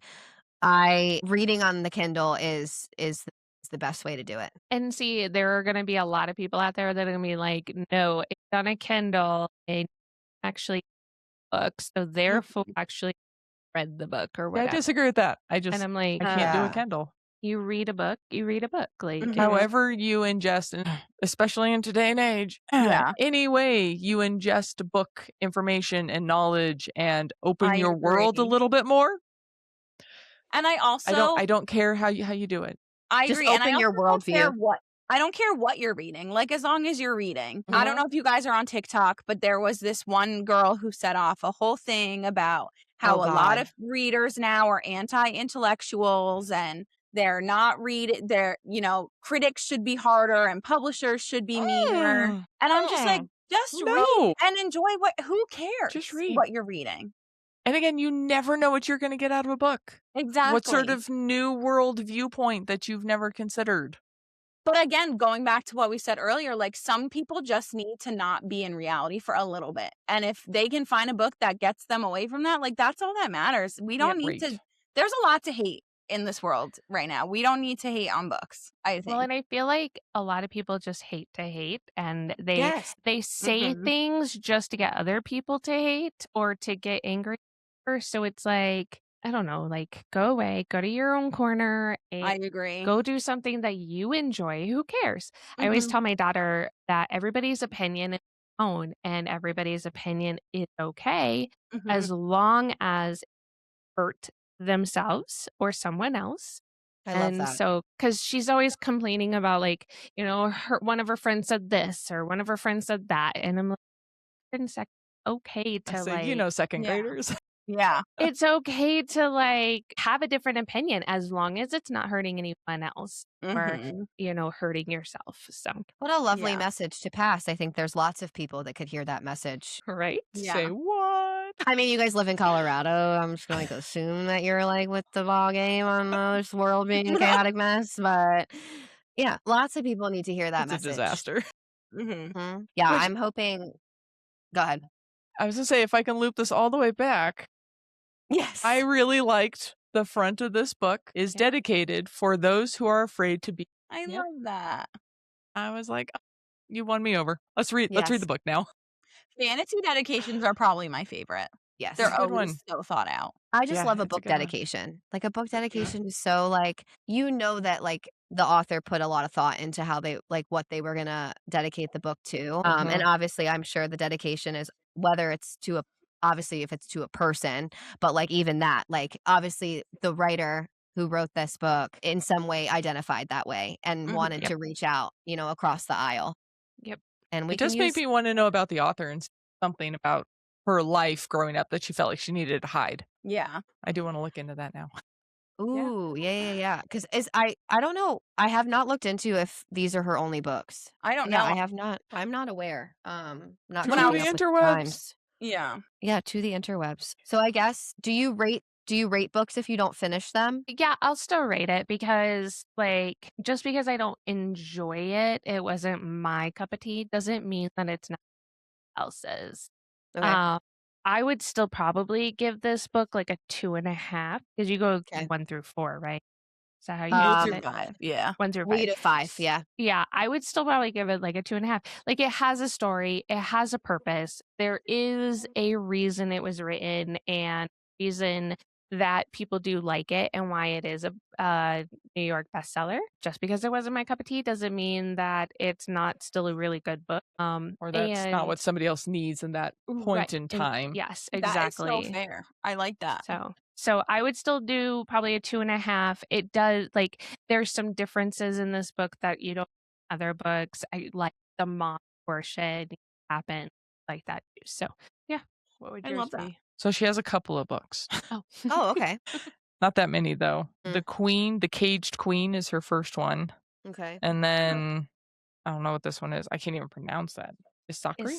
reading on the Kindle is the best way to do it. And see, there are going to be a lot of people out there that are going to be like, no, it's on a Kindle and actually books, so therefore actually read the book or whatever. I disagree with that. And I'm like, I can't do a Kindle. You read a book, you read a book. Like however you ingest, and especially in today and age, any way you ingest book information and knowledge and open your world a little bit more. And I don't care how you do it. I Just agree. open and I your worldview. I don't care what you're reading, like as long as you're reading. I don't know if you guys are on TikTok, but there was this one girl who set off a whole thing about how a lot of readers now are anti-intellectuals and they're not critics should be harder and publishers should be meaner. And I'm just like, just read and enjoy who cares? Just read what you're reading. And again, you never know what you're going to get out of a book. Exactly. What sort of new world viewpoint that you've never considered. But again, going back to what we said earlier, like some people just need to not be in reality for a little bit. And if they can find a book that gets them away from that, like that's all that matters. We don't need to, there's a lot to hate in this world right now. We don't need to hate on books, I think. Well, and I feel like a lot of people just hate to hate, and they say things just to get other people to hate or to get angry. So it's like, I don't know, like go away, go to your own corner. I agree. Go do something that you enjoy. Who cares? I always tell my daughter that everybody's opinion is own and everybody's opinion is okay as long as it hurt themselves or someone else. I love that. So, because she's always complaining about like, one of her friends said this or one of her friends said that. And I'm like, okay to second graders. Yeah. It's okay to like have a different opinion as long as it's not hurting anyone else or, hurting yourself. So what a lovely message to pass. I think there's lots of people that could hear that message. Right? Yeah. Say what? I mean, you guys live in Colorado. I'm just going to assume that you're like with the ball game on this world being a chaotic mess. But yeah, lots of people need to hear that message. It's a disaster. Yeah, I'm hoping. Go ahead. I was going to say, if I can loop this all the way back. Yes. I really liked the front of this book is dedicated for those who are afraid to be. I love that. I was like, you won me over. Let's read the book now. Fantasy dedications are probably my favorite. Yes. They're always so thought out. I just love a book dedication. Like a book dedication is so like, that like the author put a lot of thought into how they like what they were going to dedicate the book to. And obviously I'm sure the dedication is whether it's to obviously if it's to a person, but like even that, like obviously the writer who wrote this book in some way identified that way and wanted to reach out, across the aisle. Yep. And it just made me want to know about the author and something about her life growing up that she felt like she needed to hide. Yeah. I do want to look into that now. Ooh, yeah. Because I don't know. I have not looked into if these are her only books. I don't Yeah, know. I have not. I'm not aware. Not To When I keeping the up with the interwebs. times. Yeah. Yeah, to the interwebs. So I guess, do you rate books if you don't finish them? Yeah, I'll still rate it because, like, just because I don't enjoy it, it wasn't my cup of tea, doesn't mean that it's not else's. Okay. I would still probably give this book like a 2.5 because you go Okay. 1 through 4, right? Is that how you 1 do through it? 5. Yeah. 1 through 5. We did 5, yeah. Yeah, I would still probably give it like a 2.5. Like, it has a story, it has a purpose. There is a reason it was written and reason that people do like it and why it is a New York bestseller. Just because it wasn't my cup of tea doesn't mean that it's not still a really good book. Or that's not what And somebody else needs in that point in time. yes, That is so exactly. fair. I like that. So I would still do probably a 2.5. It does, like, there's some differences in this book that you don't in other books. I like the mom portion happen like that too. So yeah, what would I yours love that. be? So she has a couple of books. Oh, Oh, okay. Not that many though. Mm. The Queen, the Caged Queen is her first one. Okay. And then I don't know what this one is. I can't even pronounce that. Is Sakari?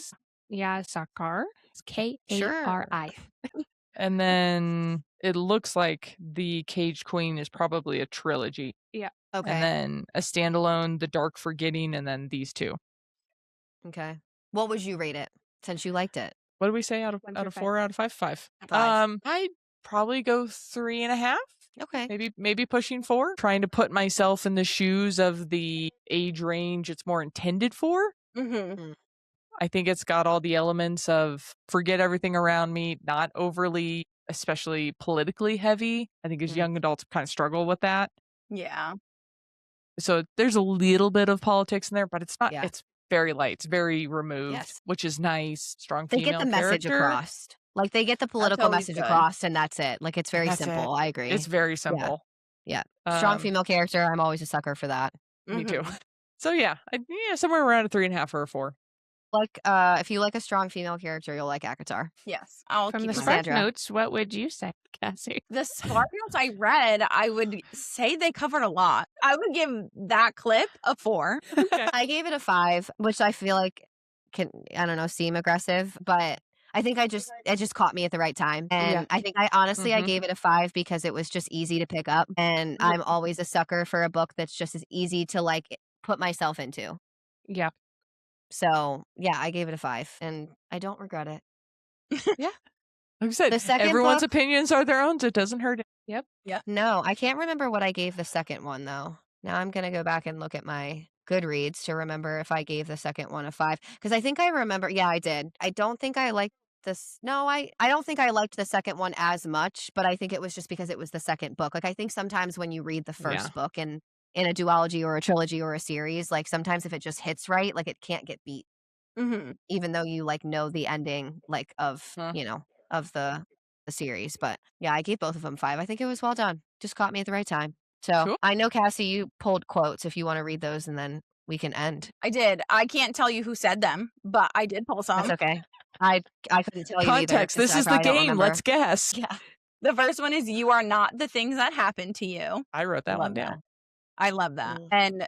Yeah, Sakar. It's Kari. And then it looks like the Caged Queen is probably a trilogy. Yeah. Okay. And then a standalone, The Dark Forgetting, and then these two. Okay. What would you rate it since you liked it? What do we say out of 1 through 4 out of 5? 5. 5. I'd probably go 3.5. Okay. Maybe pushing 4. Trying to put myself in the shoes of the age range it's more intended for. Mm-hmm. I think it's got all the elements of forget everything around me, not overly, especially politically heavy. I think as young adults kind of struggle with that. Yeah. So there's a little bit of politics in there, but it's not. Yeah. It's very light. It's very removed, Yes. which is nice. Strong They female get the message character. across. Like, they get the political always message good. across, and that's it. Like, it's very That's simple. it. I agree. It's very simple. Yeah. Strong female character. I'm always a sucker for that. Me too. Mhm. So yeah, somewhere around a 3.5 or a 4. Like, if you like a strong female character, you'll like Akatar. Yes. I'll From keep the it. spark Sandra. notes, what would you say, Cassie? The Spark Notes I read, I would say they covered a lot. I would give that clip a 4. I gave it a 5, which I feel like can, I don't know, seem aggressive, but I think it just caught me at the right time. And Yeah. I think I honestly, I Mhm. gave it a 5 because it was just easy to pick up. And I'm always a sucker for a book that's just as easy to like put myself into. Yeah. So yeah, I gave it a 5 and I don't regret it. Like I said, The second everyone's book- opinions are their own, so it doesn't hurt. No, I can't remember what I gave the second one though. Now I'm going to go back and look at my Goodreads to remember if I gave the second one a 5. Because I think I remember, yeah, I did. I don't think I liked this. No, I don't think I liked the second one as much, but I think it was just because it was the second book. Like, I think sometimes when you read the first book in a duology or a trilogy or a series, like sometimes if it just hits right, like it can't get beat. Mm-hmm. Even though you like know the ending like of, you know, of the series. But yeah, I gave both of them 5. I think it was well done. Just caught me at the right time. So Cool. I know, Cassie, you pulled quotes if you want to read those and then we can end. I did. I can't tell you who said them, but I did pull some. That's okay. I couldn't tell you either. Context. 'cause This I is the probably don't game. remember. Let's guess. Yeah. The first one is "You are not the things that happen to you." I wrote that one Love down. I love that. Mm. And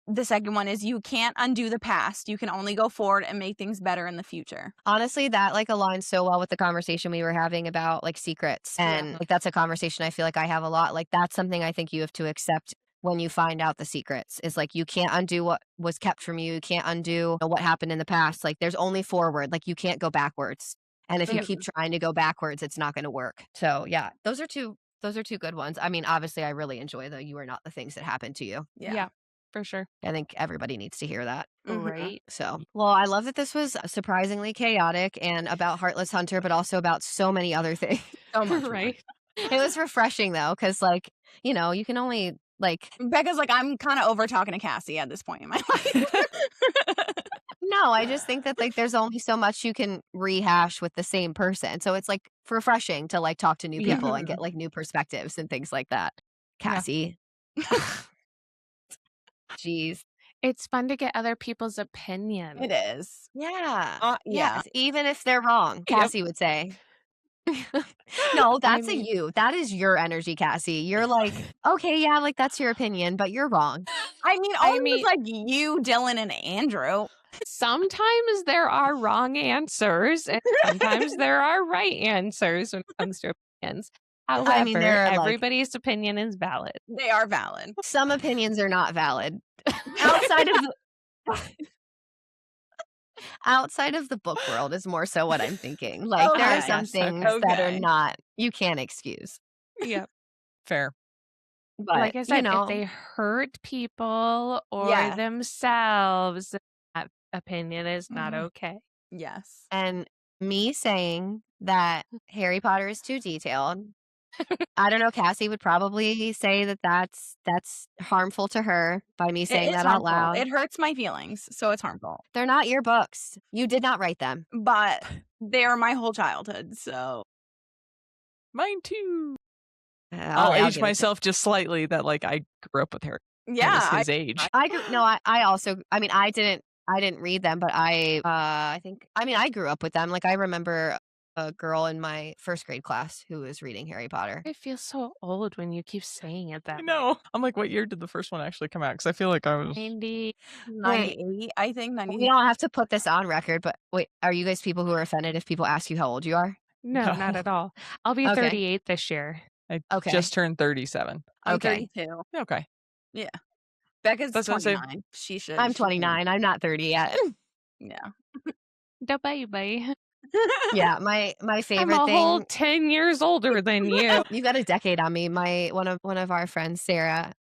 the second one is "You can't undo the past. You can only go forward and make things better in the future." Honestly, that like aligns so well with the conversation we were having about like secrets. And like that's a conversation I feel like I have a lot. Like that's something I think you have to accept when you find out the secrets is like you can't undo what was kept from you. You can't undo what happened in the past. Like there's only forward. Like you can't go backwards. And if you keep trying to go backwards, it's not going to work. So yeah, those are two good ones. I mean, obviously I really enjoy the "You are not the things that happen to you." Yeah. For sure. I think everybody needs to hear that. Mhm. Right. So, well, I love that this was surprisingly chaotic and about Heartless Hunter, but also about so many other things. So much more. Right. It was refreshing though, because like, you know, you can only like Becca's like, I'm kind of over talking to Cassie at this point in my life. no, I just think that like there's only so much you can rehash with the same person. So it's like refreshing to like talk to new Yeah. people and get like new perspectives and things like that. Yeah. Cassie. Jeez. It's fun to get other people's opinion. It is. Yeah. Yeah. Yes, even if they're wrong, Yep. Cassie would say. No, I that's mean, you. That is your energy, Cassie. You're like, okay, yeah, like that's your opinion, but you're wrong. I mean, I only mean, was like you, Dylan, and Andrew. sometimes there are wrong answers, and sometimes there are right answers when it comes to opinions. I mean, However, there are like everybody's opinion is valid. They are valid. some opinions are not valid. Outside of outside of the book world is more so what I'm thinking. Like there are Okay. some Yes, things okay. that are Okay. not you can't excuse. Yep. Fair. But Like I you said, if know, they hurt people or Yeah. themselves, that opinion is not Mhm. okay. Yes. and me saying that Harry Potter is too detailed. I don't know. Cassie would probably say that that's harmful to her by me It saying is that out harmful. loud. It hurts my feelings, so it's harmful. They're not your books. You did not write them. But they are my whole childhood, so Mine too. I'll I'll age give it to myself just slightly that like I grew up with Harry. I was yeah. his age. I grew no, I also I mean I didn't read them, but I think I mean I grew up with them. Like I remember a girl in my first grade class who was reading Harry Potter. I feel so old when you keep saying it that I way. know. I'm like, what year did the first one actually come out? Because I feel like I was 90. 98, I think. We 90. don't have to put this on record, but wait, are you guys people who are offended if people ask you how old you are? No, not No. at all. I'll be Okay. 38 this year. I Okay. just turned 37. I'm Okay. 32. Okay. Becca's That's what I say. 29. She should. I'm she can- 29. I'm not 30 yet. Yeah. Da baby. Yeah, my I'm favorite a whole thing. 10 years older than you. You got a decade on me. One of our friends, Sarah,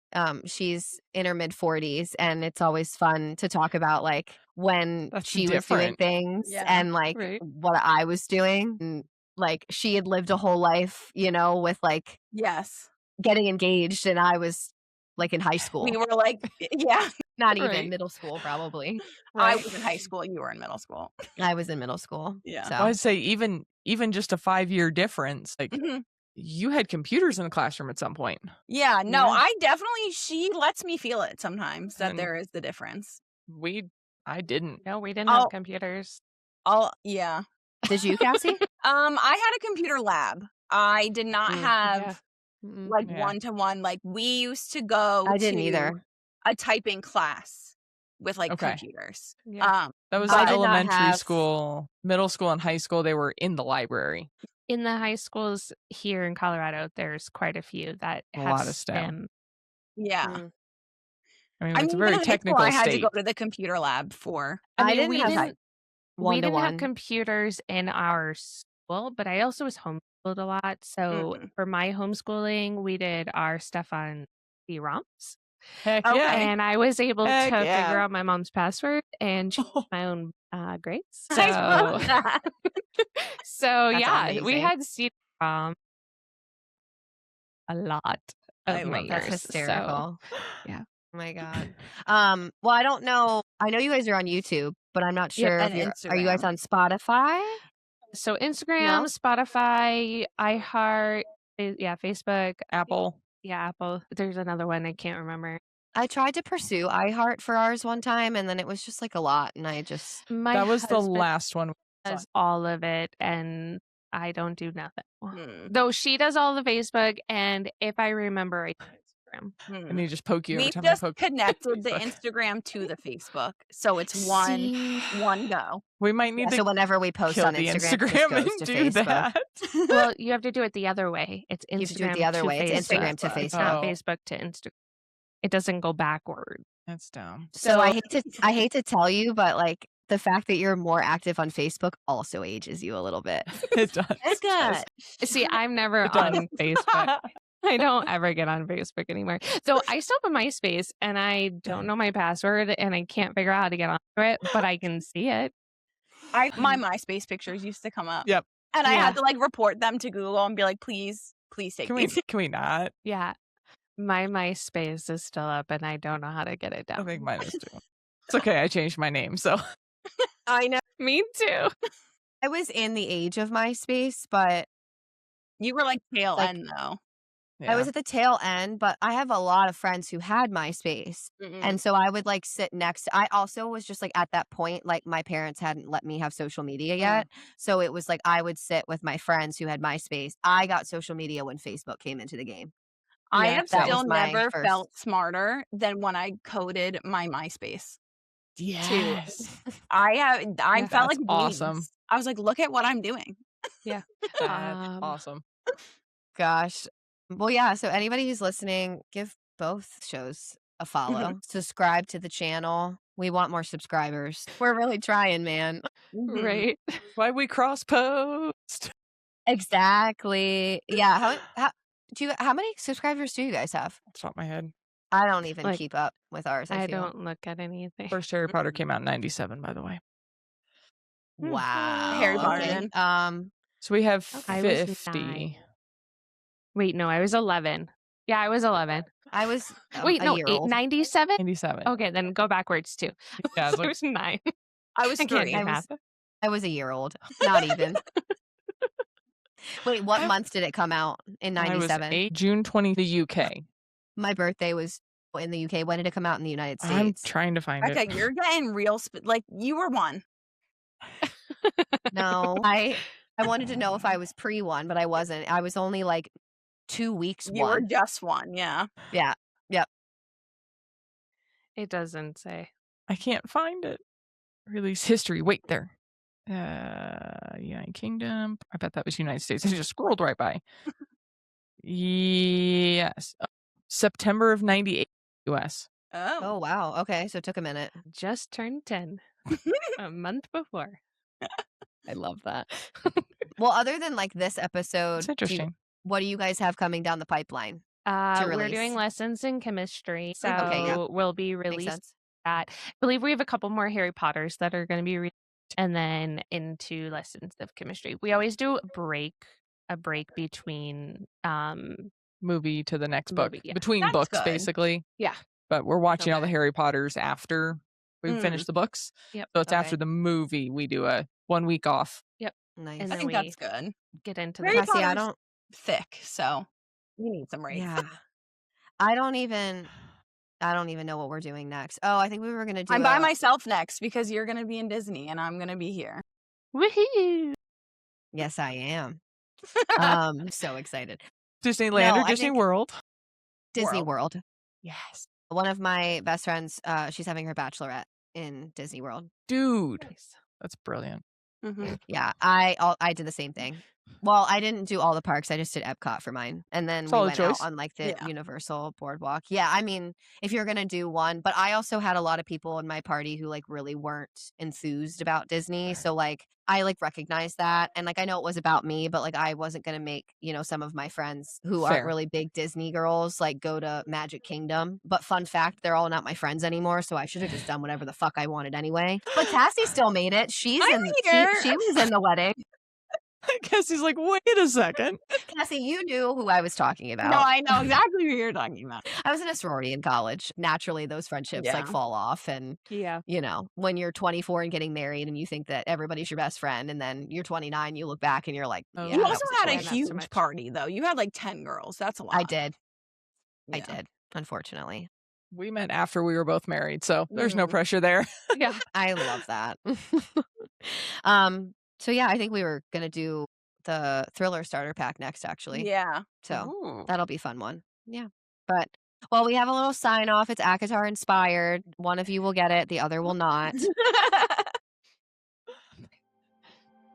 she's in her mid 40s, and it's always fun to talk about like when That's she was doing different. things Yeah. and like Right. what I was doing. And like she had lived a whole life, you know, with like Yes. getting engaged, and I was like in high school. We were like, yeah. Not even Right. middle school, probably. I Right. was in high school. You were in middle school. I was in middle school. Yeah. So I'd say even just a 5-year difference. Like Mhm. you had computers in the classroom at some point. Yeah. No, Yeah. I definitely, she lets me feel it sometimes that And- there is the difference. I didn't. No, we didn't Oh. have computers. Yeah. did you, Cassie? I had a computer lab. I did not have Yeah. Mm-mm. like Yeah. one-to-one. Like we used to go I didn't to either. a typing class with like Okay. computers. Yeah. That was I like did not elementary have- school, middle school, and high school. They were in the library. In the high schools here in Colorado, there's quite a few that A have lot of STEM. STEM. Yeah. Mm. I mean, I it's a mean, very in high school, technical I had to state. go to the computer lab for. I mean, didn't we have didn't one we to didn't have one. computers in our school, but I also was homeschooled a lot. So Mhm. for my homeschooling, we did our stuff on CD-ROMs. Heck Okay. yeah. And I was able Heck to yeah. figure out my mom's password and choose my own grades. I love So, that. so That's yeah, we amazing. had CD-ROM a lot I of my love That's years. hysterical. yeah. Oh my god. Well, I don't know. I know you guys are on YouTube, but I'm not Yep, sure and if are you guys Instagram. on Spotify? So Instagram, No? Spotify, iHeart, Facebook, Apple. yeah, Apple. There's another one I can't remember. I tried to pursue iHeart for ours one time, and then it was just like a lot, and I just My That was the husband last one. does all of it, and I don't do nothing. Hmm. Though she does all the Facebook, and if I remember, I do Instagram. And Hmm. you just poke you every We've time just I poke. connected the Facebook. Instagram to the Facebook, so it's one See? go. We might need yeah, to so whenever we post kill on the Instagram, it just Instagram goes and to do Facebook. that. Well, you have to do it the other way. It's Instagram You have to do it the other to way. It's Facebook. Instagram to Facebook. It's not Oh. Facebook to Instagram. It doesn't go backward. That's dumb. So I hate to tell you, but like the fact that you're more active on Facebook also ages you a little bit. It does. Becca. See, I'm never It does. on Facebook. I don't ever get on Facebook anymore. So I still have a MySpace and I don't know my password and I can't figure out how to get onto it, but I can see it. My MySpace pictures used to come up. Yep. And I Yeah. had to like report them to Google and be like, please take Can we these. can we not? Yeah. My MySpace is still up and I don't know how to get it I down. think mine is too. It's okay. I changed my name, so I know. Me too. I was in the age of MySpace, but You were like tail Like- end though. Yeah. I was at the tail end, but I have a lot of friends who had MySpace. And so I would like sit next. I also was just like at that point, like my parents hadn't let me have social media yet. So it was like I would sit with my friends who had MySpace. I got social media when Facebook came into the game. I have that still was my never first. felt smarter than when I coded my MySpace. Yes. I felt That's like awesome. awesome. I was like, look at what I'm doing. Yeah. That's awesome. Gosh. Well, yeah. So anybody who's listening, give both shows a follow. Subscribe to the channel. We want more subscribers. We're really trying, man. Right. Why we cross post? Exactly. Yeah. How many subscribers do you guys have? Off the top of my head. I don't even Like, keep up with ours. I feel. don't look at anything. First Harry Potter came out in 97, by the way. Wow. Harry Potter Okay. then. So we have I was 50. 9. Wait, no, I was 11. Yeah, I was 11. I was Wait, a no, year old. 97? 97. Okay, then go backwards too. Yeah, So I was 9. I was I can't 3. do math. I was a year old. Not even. Wait, what month did it come out in I was 97? June 20, the UK. My birthday was in the UK. When did it come out in the United States? I'm trying to find Becca, it. you're getting real like you were 1. No, I wanted to know if I was pre-1, but I wasn't. I was only like 2 weeks You were 1. just 1, yeah. Yeah. Yep. It doesn't say. I can't find it. Release history. Wait there. United Kingdom. I bet that was United States. I just scrolled right by. Yes. September of 98 US. Oh, wow. Okay, so it took a minute. Just turned 10 a month before. I love that. Well, other than like this episode, It's interesting. what do you guys have coming down the pipeline? We're release? doing lessons in chemistry, so Okay, yeah. we'll be Makes released sense. that. I believe we have a couple more Harry Potters that are going to be released, and then into lessons of chemistry. We always do a break between Movie to the next book. Movie, yeah. Between That's books, good. basically. Yeah. But we're watching all the Okay. Harry Potters after we finish the books. Yep. So it's Okay. after the movie we do a 1 week off. Nice. And I then think we that's good. get into Harry the Cassie, I Potter's don't. thick, so you need some breaks. Yeah. I don't even know what we're doing next. Oh, I think we were gonna do. I'm by myself next because you're gonna be in Disney and I'm gonna be here. Woohoo! Yes, I am. So excited. Disneyland No, or I Disney think- World. Disney World. Yes. One of my best friends, she's having her bachelorette in Disney World. Dude. Nice. That's brilliant. Yeah, I did the same thing. Well, I didn't do all the parks. I just did Epcot for mine. And then Solid we went choice. out on like the Yeah. Universal Boardwalk. Yeah, I mean, if you're going to do one, but I also had a lot of people in my party who like really weren't enthused about Disney. So like I like recognized that. And like I know it was about me, but like I wasn't going to make, some of my friends who aren't Fair. really big Disney girls like go to Magic Kingdom. But fun fact, they're all not my friends anymore. So I should have just done whatever the fuck I wanted anyway. But Cassie still made it. She's I'm in here. she was in the wedding. Cassie's like, wait a second. Cassie, you knew who I was talking about. No, I know exactly what you're talking about. I was in a sorority in college. Naturally, those friendships like Yeah. fall off. And, Yeah. when you're 24 and getting married and you think that everybody's your best friend, and then you're 29, you look back and you're like, Oh, yeah, You that also was had a not so huge much. party though. You had like 10 girls. That's a lot. I did. I Yeah. did, unfortunately. We met after we were both married, so there's no Mhm. pressure there. Yeah. I love that. So yeah, I think we were going to do the Thriller starter pack next, actually. Yeah. So Ooh. that'll be a fun one. Yeah. But, well, we have a little sign off. It's ACOTAR inspired. One of you will get it, the other will not.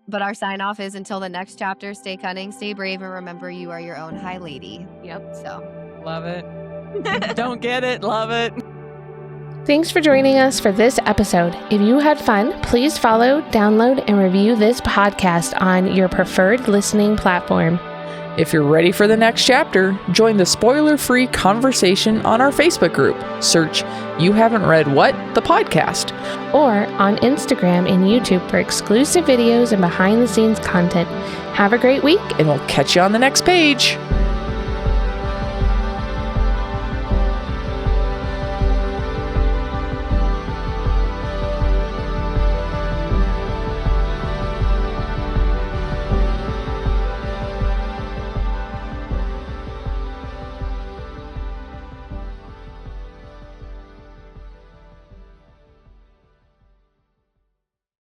But our sign off is until the next chapter, stay cunning, stay brave, and remember you are your own high lady. Yep. So, Love it. Don't get it. Love it. Thanks for joining us for this episode. If you had fun, please follow, download, and review this podcast on your preferred listening platform. If you're ready for the next chapter, join the spoiler-free conversation on our Facebook group. Search You Haven't Read What? The podcast. Or on Instagram and YouTube for exclusive videos and behind-the-scenes content. Have a great week. And we'll catch you on the next page.